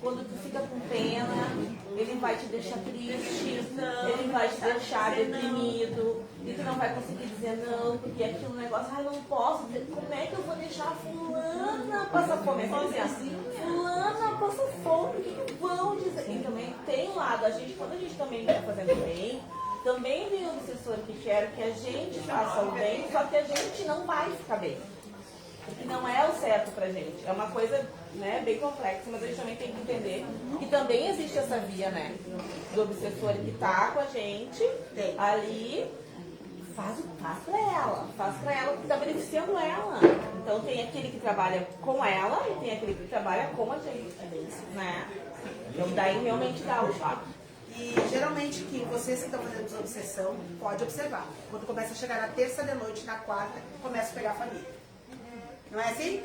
Quando tu fica com pena, ele vai te deixar triste, ele vai te deixar deprimido, e tu não vai conseguir dizer não, porque aquele negócio, não posso, como é que eu vou deixar a fulana passar fome? Fulana passa fome, o que vão dizer? E também tem um lado, quando a gente também está fazendo bem, também vem o obsessor que quer que a gente faça o bem, só que a gente não vai ficar bem. Porque não é o certo pra gente. É uma coisa, né, bem complexa, mas a gente também tem que entender que também existe essa via, né? Do obsessor que tá com a gente ali, faz pra ela porque tá beneficiando ela. Então tem aquele que trabalha com ela e tem aquele que trabalha com a gente, né? Então daí realmente dá o choque. E geralmente que vocês que estão fazendo desobsessão, pode observar. Quando começa a chegar na terça de noite, na quarta, começa a pegar a família. Não é assim?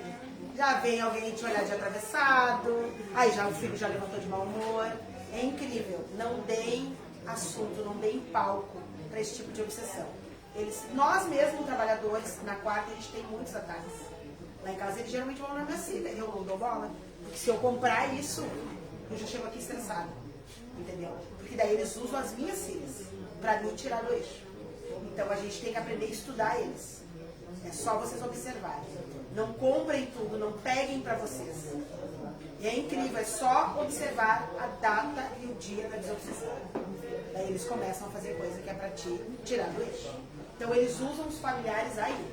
Já vem alguém te olhar de atravessado, aí já o filho já levantou de mau humor. É incrível. Não deem assunto, não deem palco para esse tipo de obsessão. Nós mesmos, trabalhadores, na quarta a gente tem muitos ataques. Lá em casa eles geralmente vão na minha filha, eu não dou bola. Porque se eu comprar isso, eu já chego aqui estressado. Entendeu? Porque daí eles usam as minhas filhas para me tirar do eixo. Então a gente tem que aprender a estudar eles. É só vocês observarem. Não comprem tudo, não peguem para vocês. E é incrível, é só observar a data e o dia da desobsessão. Daí eles começam a fazer coisa que é para te tirar do eixo. Então eles usam os familiares aí.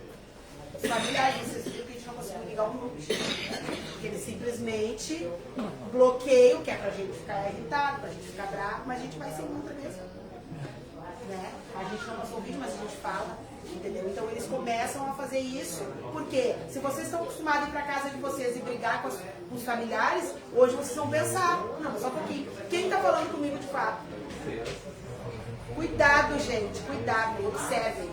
Os familiares, vocês viram que a gente não conseguiu ligar o grupo. Porque eles simplesmente bloqueiam, que é pra gente ficar irritado, pra gente ficar bravo, mas a gente vai sem outra mesmo. Né? A gente não passou o vídeo, mas a gente fala. Entendeu? Então eles começam a fazer isso, porque se vocês estão acostumados a ir para casa de vocês e brigar com os familiares, hoje vocês vão pensar, não, só um pouquinho, quem está falando comigo de fato? Cuidado, gente, cuidado, observem.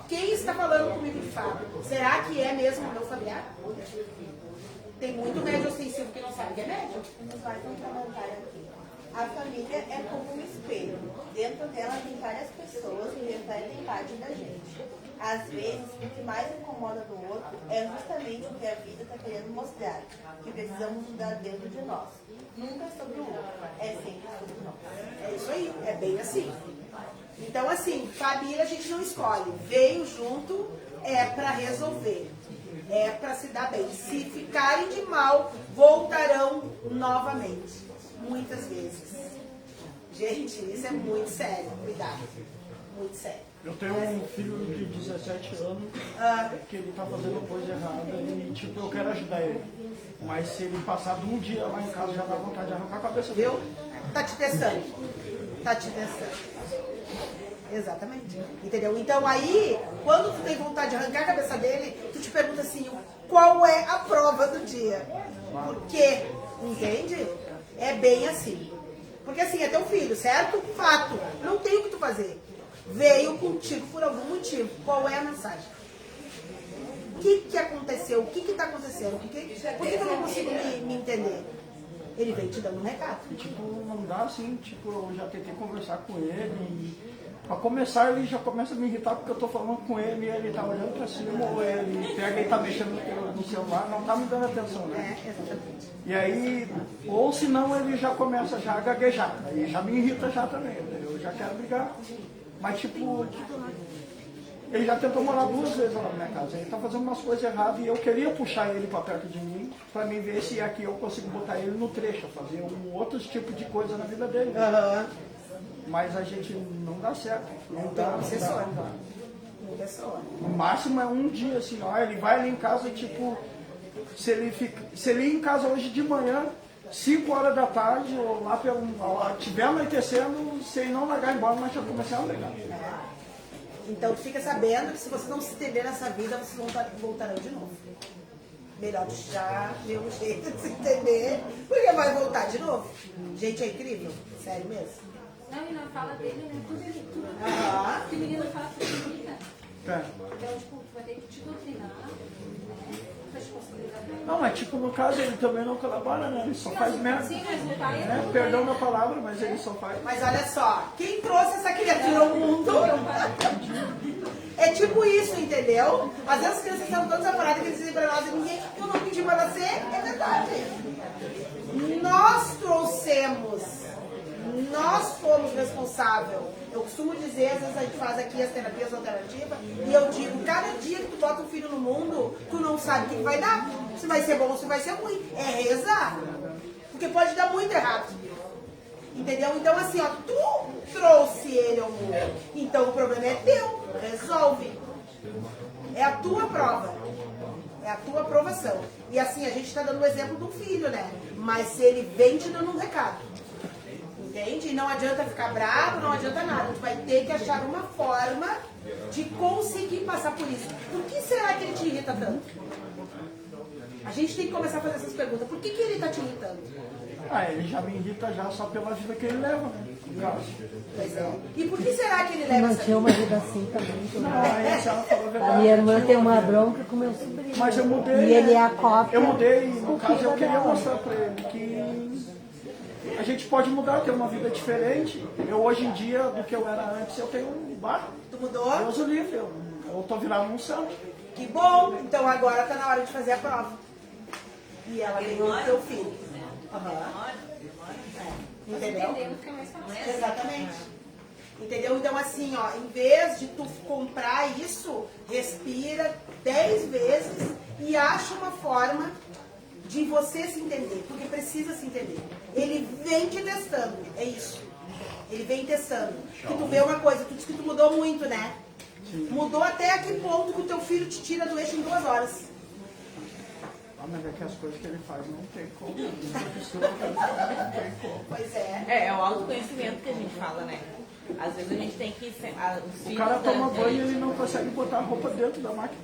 Quem está falando comigo de fato? Será que é mesmo o meu familiar? Tem muito médio ostensivo que não sabe que é médio. Faz um comentário aqui. A família é como um espelho. Dentro dela tem várias pessoas que refletem parte da gente. Às vezes, o que mais incomoda do outro é justamente o que a vida está querendo mostrar, que precisamos mudar dentro de nós. Nunca sobre o outro, é sempre sobre nós. É isso aí, é bem assim. Então, assim, família a gente não escolhe. Veio junto, é para resolver. É para se dar bem. Se ficarem de mal, voltarão novamente. Muitas vezes. Gente, isso é muito sério. Cuidado. Muito sério. Eu tenho um filho de 17 anos que ele tá fazendo coisa errada e, tipo, eu quero ajudar ele. Mas se ele passar de um dia lá em casa, já dá vontade de arrancar a cabeça dele. Viu? Tá te testando. Tá te testando. Exatamente. Entendeu? Então aí, quando tu tem vontade de arrancar a cabeça dele, tu te pergunta assim, qual é a prova do dia? Por quê? Entende? É bem assim. Porque assim, é teu filho, certo? Fato. Não tem o que tu fazer. Veio contigo por algum motivo. Qual é a mensagem? O que aconteceu? O que está acontecendo? Por que eu não consigo me entender? Ele vem te dando um recado. E, tipo, não dá assim, tipo, eu já tentei conversar com ele e, pra começar, ele já começa a me irritar porque eu tô falando com ele e ele tá olhando pra cima, ou ele pega e tá mexendo no celular, não tá me dando atenção, né? É, exatamente. E aí, ou senão ele já começa já a gaguejar, aí já me irrita já também, eu já quero brigar. Mas tipo, ele já tentou morar 2 vezes lá na minha casa, ele tá fazendo umas coisas erradas e eu queria puxar ele pra perto de mim, pra mim ver se aqui eu consigo botar ele no trecho, fazer outros tipos de coisa na vida dele. Mas a gente não dá certo, não dá. O máximo é um dia assim, ó, ele vai ali em casa, tipo, se ele ir em casa hoje de manhã, 5 horas da tarde, ou lá tiver anoitecendo, se ele não largar embora, nós já começamos a brigar. Então fica sabendo que se você não se entender nessa vida, vocês voltarão de novo. Melhor já ver um jeito de se entender, porque vai voltar de novo. Gente, é incrível, sério mesmo. Não, e na fala dele, né? Tudo. Que o menino fala pra menina. Então, tipo, tu vai ter que te doutrinar, né? Pra te conseguir dar bem. Não, mas tipo, no caso, ele também não colabora, né? Ele só faz merda. Sim, mas o pai né? Perdão da palavra, mas ele só faz. Mas olha só, quem trouxe essa criatura ao mundo é tipo isso, entendeu? Às vezes as crianças estão tão desaparadas que eles dizem pra nós, eu não me motivo para nascer, é verdade. Nós trouxemos, nós fomos responsáveis. Eu costumo dizer, às vezes a gente faz aqui as terapias alternativas, e eu digo, cada dia que tu bota um filho no mundo, tu não sabe o que vai dar. Se vai ser bom ou se vai ser ruim. É rezar. Porque pode dar muito errado. Entendeu? Então assim, ó, tu trouxe ele ao mundo. Então o problema é teu. Resolve. É a tua prova. É a tua aprovação. E assim, a gente está dando o exemplo do filho, né? Mas ele vem te dando um recado. Entende? E não adianta ficar bravo, não adianta nada. Tu vai ter que achar uma forma de conseguir passar por isso. Por que será que ele te irrita tanto? A gente tem que começar a fazer essas perguntas. Por que ele está te irritando? Ah, ele já me irrita já só pela vida que ele leva, né? Pois é. E por que será que ele leva Não essa tinha vida? uma vida assim também. Não, aí se ela falou a verdade. A minha irmã tem uma bronca com meu sobrinho. Mas eu mudei. E ele é a cópia. Eu mudei, no caso eu queria dela. mostrar pra ele que a gente pode mudar, ter uma vida diferente. Eu hoje em dia, do que eu era antes, eu tenho um bar. Tu mudou? Deus o livre, eu tô virando um santo. Que bom! Então agora tá na hora de fazer a prova. E ela ganhou o teu filho. Entendeu? Entendendo que é mais fácil. Exatamente. Entendeu? Então assim, ó, em vez de tu comprar isso, respira 10 vezes e acha uma forma de você se entender, porque precisa se entender. Ele vem te testando, é isso. Ele vem testando. Que tu vê uma coisa, tu disse que tu mudou muito, né? Mudou até a que ponto que o teu filho te tira do eixo em 2 horas. Ah, mas é que as coisas que ele faz não tem como. Não tem como. Pois é. É o autoconhecimento que a gente fala, né? Às vezes a gente tem que... O cara toma banho e ele não consegue botar a roupa dentro da máquina.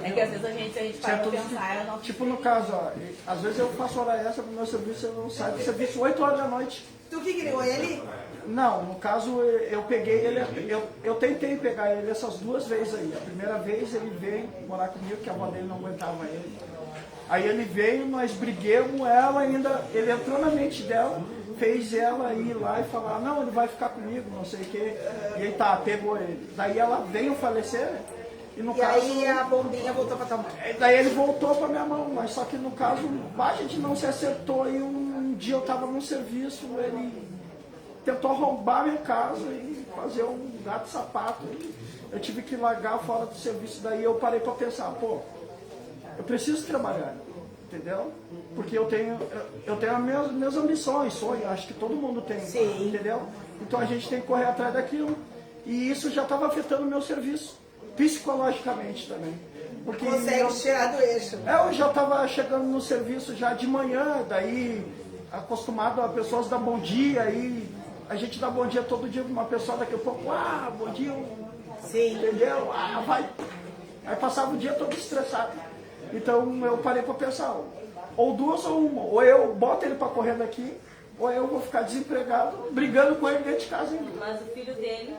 É que às vezes a gente para pra pensar, eu não... Tipo no caso, ó, às vezes eu faço hora extra no meu serviço, eu não saio do serviço 8 horas da noite. Tu que criou ele? Não, no caso eu peguei ele, eu tentei pegar ele essas 2 vezes aí. A primeira vez ele veio morar comigo, que a avó dele não aguentava ele. Aí ele veio, nós briguemos, ela ainda, ele entrou na mente dela, fez ela ir lá e falar, não, ele vai ficar comigo, não sei o quê. E aí tá, pegou ele. Daí ela veio falecer, e no E caso... aí a bombinha voltou pra tua mão. Daí ele voltou pra minha mão, mas só que no caso, a gente não se acertou e um dia eu tava num serviço, ele tentou roubar minha casa e fazer um gato-sapato. Eu tive que largar fora do serviço, daí eu parei pra pensar, pô, eu preciso trabalhar, entendeu? Porque eu tenho as minhas ambições, sonhos, acho que todo mundo tem, Sim. entendeu? Então a gente tem que correr atrás daquilo. E isso já estava afetando o meu serviço, psicologicamente também. Porque Consegue tirar do eixo. eu já estava chegando no serviço já de manhã, daí acostumado a pessoas dar bom dia, aí a gente dá bom dia todo dia para uma pessoa, daqui a pouco, bom dia, Sim. entendeu? Vai. Aí passava o dia todo estressado. Então eu parei para pensar, ou 2 ou 1, ou eu boto ele para correr daqui, ou eu vou ficar desempregado, brigando com ele dentro de casa ainda. Mas o filho dele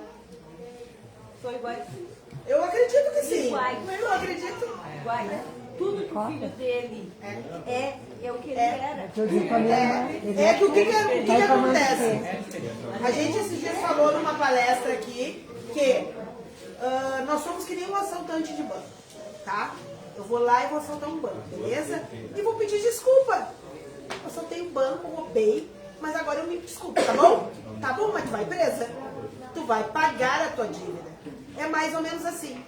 foi igual. Eu acredito que sim. Igual. Eu acredito. Igual. Tudo que o filho dele é o que ele era. Eu digo pra minha irmã, ele É que o que vai pra acontece? A gente esses dias falou numa palestra aqui que nós somos que nem um assaltante de banco, tá? Eu vou lá e vou assaltar um banco, beleza? E vou pedir desculpa. Eu assaltei um banco, roubei, mas agora eu me desculpo, tá bom? Tá bom, mas tu vai presa. Tu vai pagar a tua dívida. É mais ou menos assim.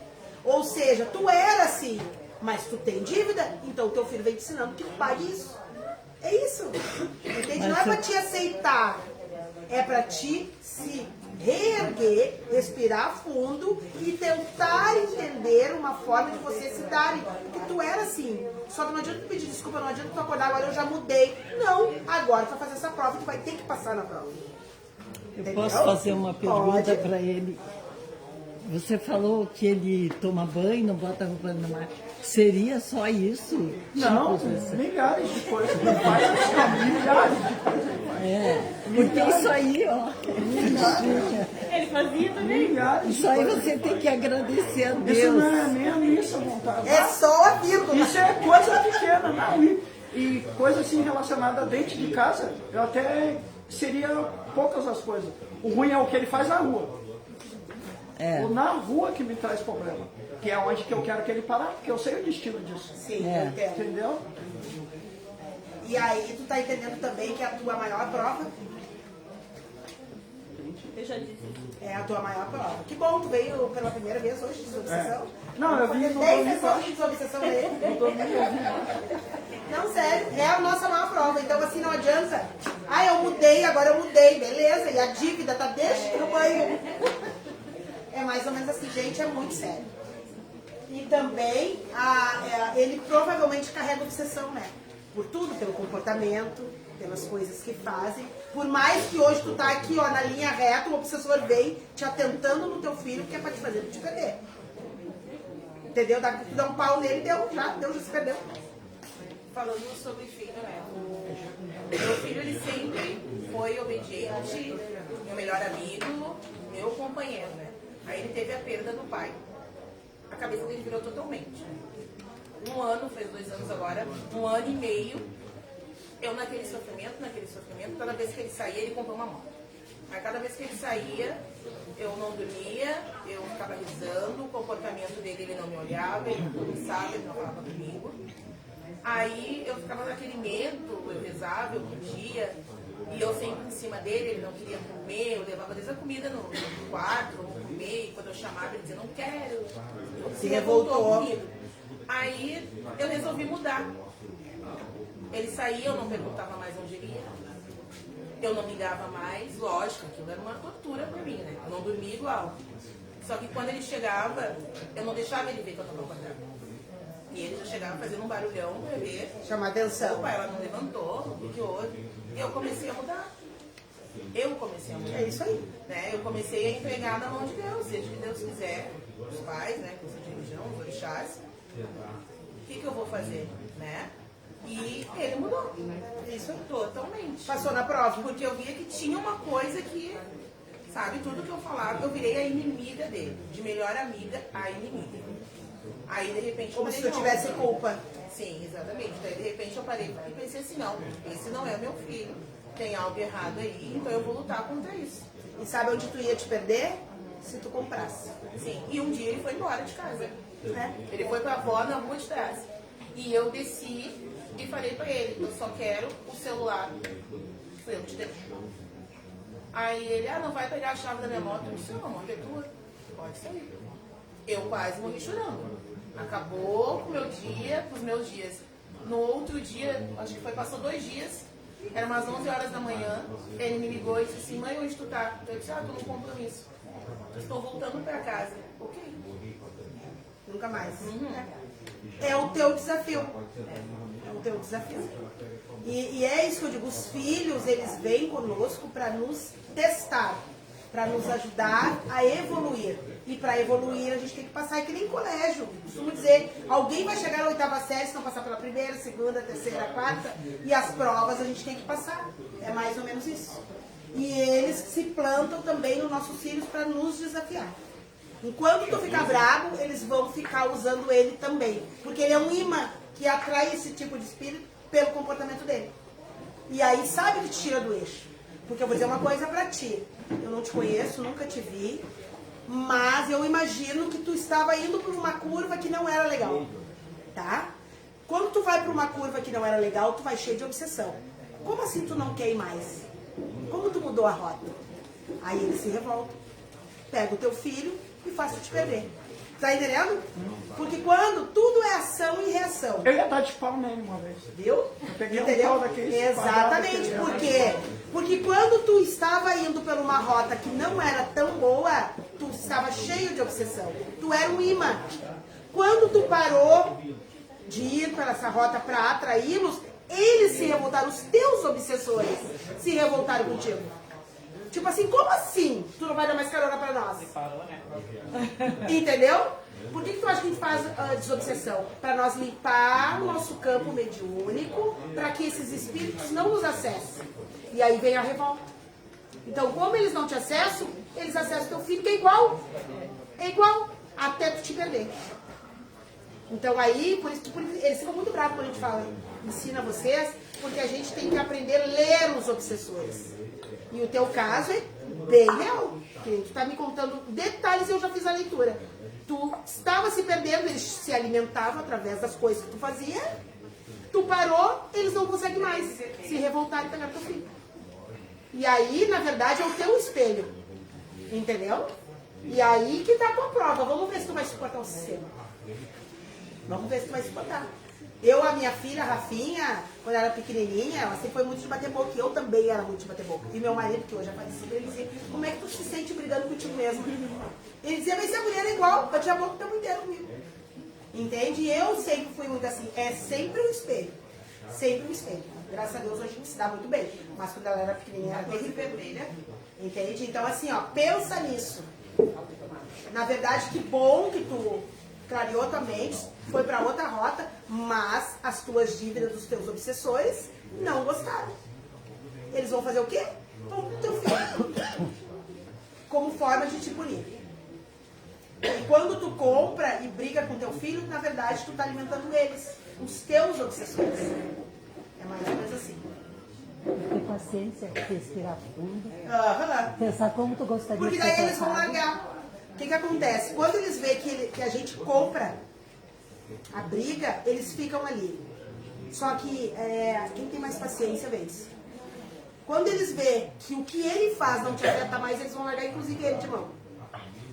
Ou seja, tu era assim, mas tu tem dívida, então o teu filho vem te ensinando que tu pague isso. É isso. Entende? Não é pra te aceitar. É pra ti se reerguer, respirar fundo e tentar entender uma forma de você se dar. Porque tu era assim. Só que não adianta tu pedir desculpa, não adianta tu acordar, agora eu já mudei. Não, agora tu vai fazer essa prova, tu vai ter que passar na prova. Eu Entendeu? posso fazer uma pergunta Pode. para ele? Você falou que ele toma banho, não bota roupa na máquina. Seria só isso? Não, Tipo, você- milhares de coisas. Ele faz assim, ó, milhares de coisas. Porque isso aí, ó. Ele fazia também. Milhares de Isso aí coisas. você tem que agradecer a Isso Deus. não é nem a missa montada. É só a vírgula. Isso é coisa pequena, não. E coisa assim relacionada dentro de casa, eu até seria poucas as coisas. O ruim é o que ele faz na rua. É. Ou na rua que me traz problema. Que é onde que eu quero que ele parar, porque eu sei o destino disso. Sim, eu entendo. Entendeu? E aí tu tá entendendo também que a tua maior prova Eu já disse. é a tua maior prova. Que bom, tu veio pela primeira vez hoje de desobsessão. Não, eu vi no 10 domingo. sessões de desobsessão dele. Não, sério, é a nossa maior prova. Então, assim, não adianta. Ah, eu mudei, agora eu mudei, beleza. E a dívida tá deste tamanho. É mais ou menos assim, gente, é muito sério. E também, ele provavelmente carrega obsessão, né? Por tudo, pelo comportamento, pelas coisas que fazem. Por mais que hoje tu tá aqui, ó, na linha reta, o obsessor vem te atentando no teu filho, que é pra te fazer te perder. Entendeu? Tu dá um pau nele, Deus já se perdeu. Falando sobre filho, né? O meu filho, ele sempre foi obediente, meu melhor amigo, meu companheiro, né? Aí ele teve a perda do pai. A cabeça dele virou totalmente. Um ano, fez 2 anos agora, 1 ano e meio, eu naquele sofrimento, cada vez que ele saía, ele comprou uma moto. Aí cada vez que ele saía, eu não dormia, eu ficava rezando, o comportamento dele, ele não me olhava, ele não conversava, ele não falava comigo. Aí eu ficava naquele medo, eu rezava, eu pedia, e eu sempre em cima dele, ele não queria comer, eu levava desde a comida no quarto, vamos comer, e quando eu chamava ele dizia, não quero. Se revoltou comigo. Aí eu resolvi mudar. Ele saía, eu não perguntava mais onde ele ia. Eu não ligava mais, lógico, aquilo era uma tortura pra mim, né? Eu não dormia igual. Só que quando ele chegava, eu não deixava ele ver que eu estava acordada. E ele já chegava fazendo um barulhão pra ver. Chamar atenção. Opa, ela não levantou, o que houve? E eu comecei a mudar. É isso aí. Né? Eu comecei a entregar na mão de Deus, seja o que Deus quiser. Os pais, né, curso de religião, os orixás. O que eu vou fazer, né? E ele mudou. Isso aí. Totalmente. Passou na prova. Porque eu via que tinha uma coisa que, sabe, tudo que eu falava, eu virei a inimiga dele. De melhor amiga a inimiga. Aí, de repente, como se tu tivesse culpa. Sim, exatamente. Daí, de repente, eu parei e pensei assim, não, esse não é meu filho. Tem algo errado aí, então eu vou lutar contra isso. E sabe onde tu ia te perder? Se tu comprasse. Sim, e um dia ele foi embora de casa. Né? Ele foi pra avó na rua de trás. E eu desci e falei pra ele, eu só quero o celular. Eu te deixo. Aí ele, não vai pegar a chave da minha moto. Eu disse, não, a moto é tua. Pode sair. Eu quase morri chorando. Acabou com o meu dia, com os meus dias. No outro dia, acho que passou 2 dias, eram umas 11 horas da manhã, ele me ligou e disse assim, mãe, onde tu tá? Eu disse, tô num compromisso. Estou voltando pra casa. Ok. Nunca mais. É o teu desafio. É o teu desafio. E é isso que eu digo, os filhos, eles vêm conosco para nos testar, para nos ajudar a evoluir. E para evoluir a gente tem que passar, é que nem colégio. Costumo dizer, alguém vai chegar na 8ª série se não passar pela 1ª, 2ª, 3ª, 4ª, e as provas a gente tem que passar. É mais ou menos isso. E eles se plantam também nos nossos filhos para nos desafiar. Enquanto tu ficar bravo, eles vão ficar usando ele também. Porque ele é um imã que atrai esse tipo de espírito pelo comportamento dele. E aí sabe que te tira do eixo. Porque eu vou dizer uma coisa pra ti. Eu não te conheço, nunca te vi. Mas eu imagino que tu estava indo por uma curva que não era legal. Tá? Quando tu vai por uma curva que não era legal, tu vai cheio de obsessão. Como assim tu não quer ir mais? Como tu mudou a rota? Aí ele se revolta. Pega o teu filho e faz tu te perder. Tá entendendo? Porque quando tudo é ação e reação. Eu ia dar de pau nele uma vez. Viu? Eu peguei Entendeu? um pau daquele. Exatamente. Por quê? Porque quando tu estava indo por uma rota que não era tão boa, tu estava cheio de obsessão. Tu era um imã. Quando tu parou de ir para essa rota para atraí-los, eles se revoltaram, os teus obsessores se revoltaram contigo. Tipo assim, como assim? Tu não vai dar mais carona pra nós? Entendeu? Por que tu acha que a gente faz desobsessão? Para nós limpar o nosso campo mediúnico, para que esses espíritos não nos acessem. E aí vem a revolta. Então, como eles não te acessam, eles acessam teu filho, que é igual. É igual, até tu te perder. Então aí, por isso eles ficam muito bravos quando a gente fala, ensina vocês, porque a gente tem que aprender a ler os obsessores. E o teu caso é bem real. Porque tu tá me contando detalhes e eu já fiz a leitura. tu estava se perdendo, eles se alimentavam através das coisas que tu fazia, tu parou, eles não conseguem mais se revoltar e pegar teu filho. E aí, na verdade, é o teu espelho. Entendeu? E aí que tá a tua prova. Vamos ver se tu vai suportar o sistema. Vamos ver se tu vai suportar. A minha filha, a Rafinha, quando ela era pequenininha, ela sempre foi muito de bater boca. E eu também era muito de bater boca. E meu marido, que hoje é falecido, ele dizia, como é que tu se sente brigando contigo mesmo? Ele dizia, mas essa mulher é igual, batia a boca o tempo inteiro comigo. Entende? E eu sempre fui muito assim. É sempre um espelho. Sempre um espelho. Graças a Deus hoje a gente se dá muito bem. Mas quando ela era pequenininha, era terrível. Vermelha. Entende? Então assim, ó, pensa nisso. Na verdade, que bom que tu clareou tua mente, foi para outra rota, mas as tuas dívidas dos teus obsessores não gostaram. Eles vão fazer o quê? Vão pro teu filho. Como forma de te punir. E quando tu compra e briga com teu filho, na verdade tu tá alimentando eles, os teus obsessores. É mais ou menos assim. Ter paciência, respirar fundo. Aham. Pensar como tu gostaria Porque de ser daí eles vão tratado. largar. O que acontece? Quando eles veem que a gente compra a briga, eles ficam ali. Só que quem tem mais paciência vence. Quando eles veem que o que ele faz não te afeta mais, eles vão largar inclusive ele de mão.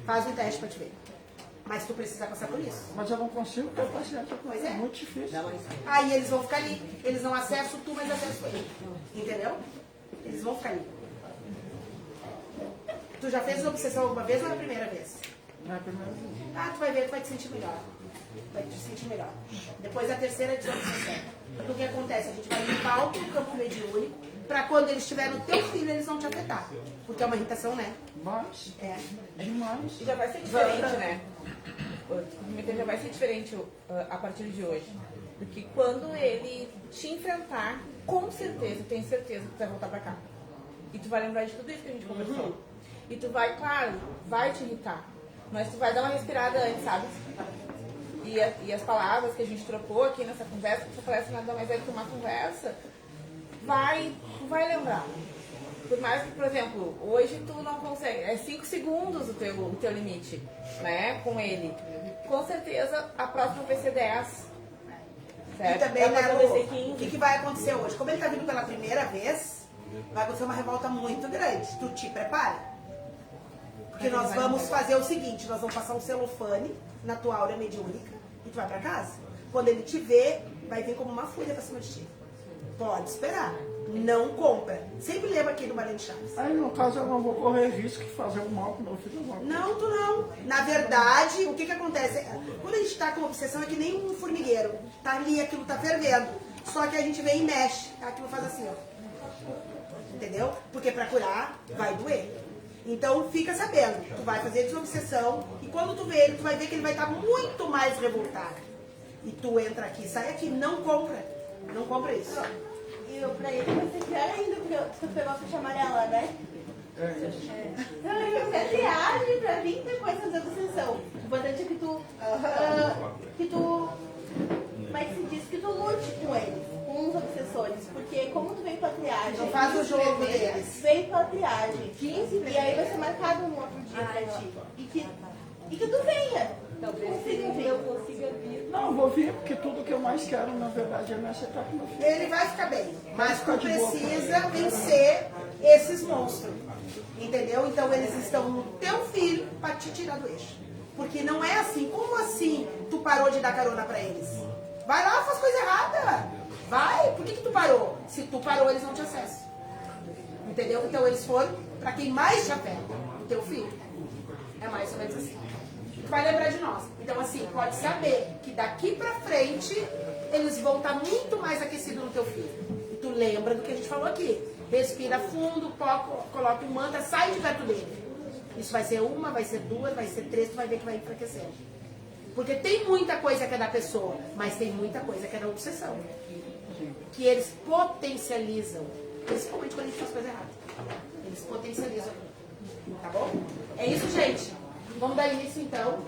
Faz um teste pra te ver. Mas tu precisa passar por isso. Mas eu não consigo ter paciência com Pois ele. é. É muito difícil. Aí eles vão ficar ali. Eles não acessam tu, mas acessam ele. Entendeu? Eles vão ficar ali. Tu já fez obsessão alguma vez ou é a primeira vez? É a primeira vez. Ah, tu vai ver, tu vai te sentir melhor. Vai te sentir melhor. Depois a terceira desobsessão. Então o que acontece? A gente vai limpar o teu campo mediúnico pra quando eles estiverem no teu filho, eles vão te afetar. Porque é uma irritação, né? Mas, É. demais. E já vai ser diferente, né? Já vai ser diferente a partir de hoje. Porque quando ele te enfrentar, com certeza, tenho certeza que tu vai voltar pra cá. E tu vai lembrar de tudo isso que a gente conversou. E tu vai, claro, vai te irritar. Mas tu vai dar uma respirada antes, sabe? E as palavras que a gente trocou aqui nessa conversa, que parece nada mais é que uma conversa, tu vai lembrar. Por mais que, por exemplo, hoje tu não consegue, é 5 segundos o teu limite, né, com ele. Com certeza a próxima vai ser 10. Certo? E também, né, vai ser o 15. que vai acontecer hoje? Como ele tá vindo pela primeira vez, vai acontecer uma revolta muito grande. Tu te prepara. Porque nós vamos fazer o seguinte, nós vamos passar um celofane na tua áurea mediúnica e tu vai pra casa. Quando ele te ver, vai vir como uma fúria pra cima de ti. Pode esperar. Não compra. Sempre lembra aqui do Marlene Chaves. Aí, no caso, eu não vou correr risco de fazer o mal pro meu filho. Não, tu não. Na verdade, o que acontece? Quando a gente tá com obsessão, é que nem um formigueiro. Tá ali, aquilo tá fervendo. Só que a gente vem e mexe. Aquilo faz assim, ó. Entendeu? Porque pra curar, vai doer. Então, fica sabendo. Tu vai fazer desobsessão. E quando tu vê ele, tu vai ver que ele vai estar muito mais revoltado. E tu entra aqui, sai aqui. Não compra. Não compra isso. E pra ele vai ser pior ainda, porque tu pegou a ficha amarela, né? Então ele você age pra vir depois fazer a obsessão. O importante é que tu. Como é que se diz? Que tu lute com eles, com os obsessores. Porque como tu veio pra triagem. Não faz o jogo deles. Veio pra triagem. 15 e aí vai ser marcado um outro dia pra ti. E que tu venha. Eu consiga vir. Não, vou vir, porque tudo que eu mais quero, na verdade, é me aceitar com meu filho. Ele vai ficar bem, mas tu Vai ficar de boa, precisa vencer esses monstros, entendeu? Então eles estão no teu filho para te tirar do eixo. Porque não é assim, como assim tu parou de dar carona para eles? Vai lá, faz coisa errada. Vai, por que tu parou? Se tu parou, eles não te acessam. Entendeu? Então eles foram para quem mais te afeta, o teu filho. É mais ou menos assim. Tu vai lembrar de nós. Então, assim, pode saber que daqui pra frente eles vão estar muito mais aquecidos no teu filho. E tu lembra do que a gente falou aqui. Respira fundo, coloca um mantra, sai de perto dele. Isso vai ser uma, vai ser duas, vai ser três, tu vai ver que vai enfraquecendo. Porque tem muita coisa que é da pessoa, mas tem muita coisa que é da obsessão. Que eles potencializam. Principalmente quando a gente faz coisa errada. Eles potencializam. Tá bom? É isso, gente. Vamos dar início, então.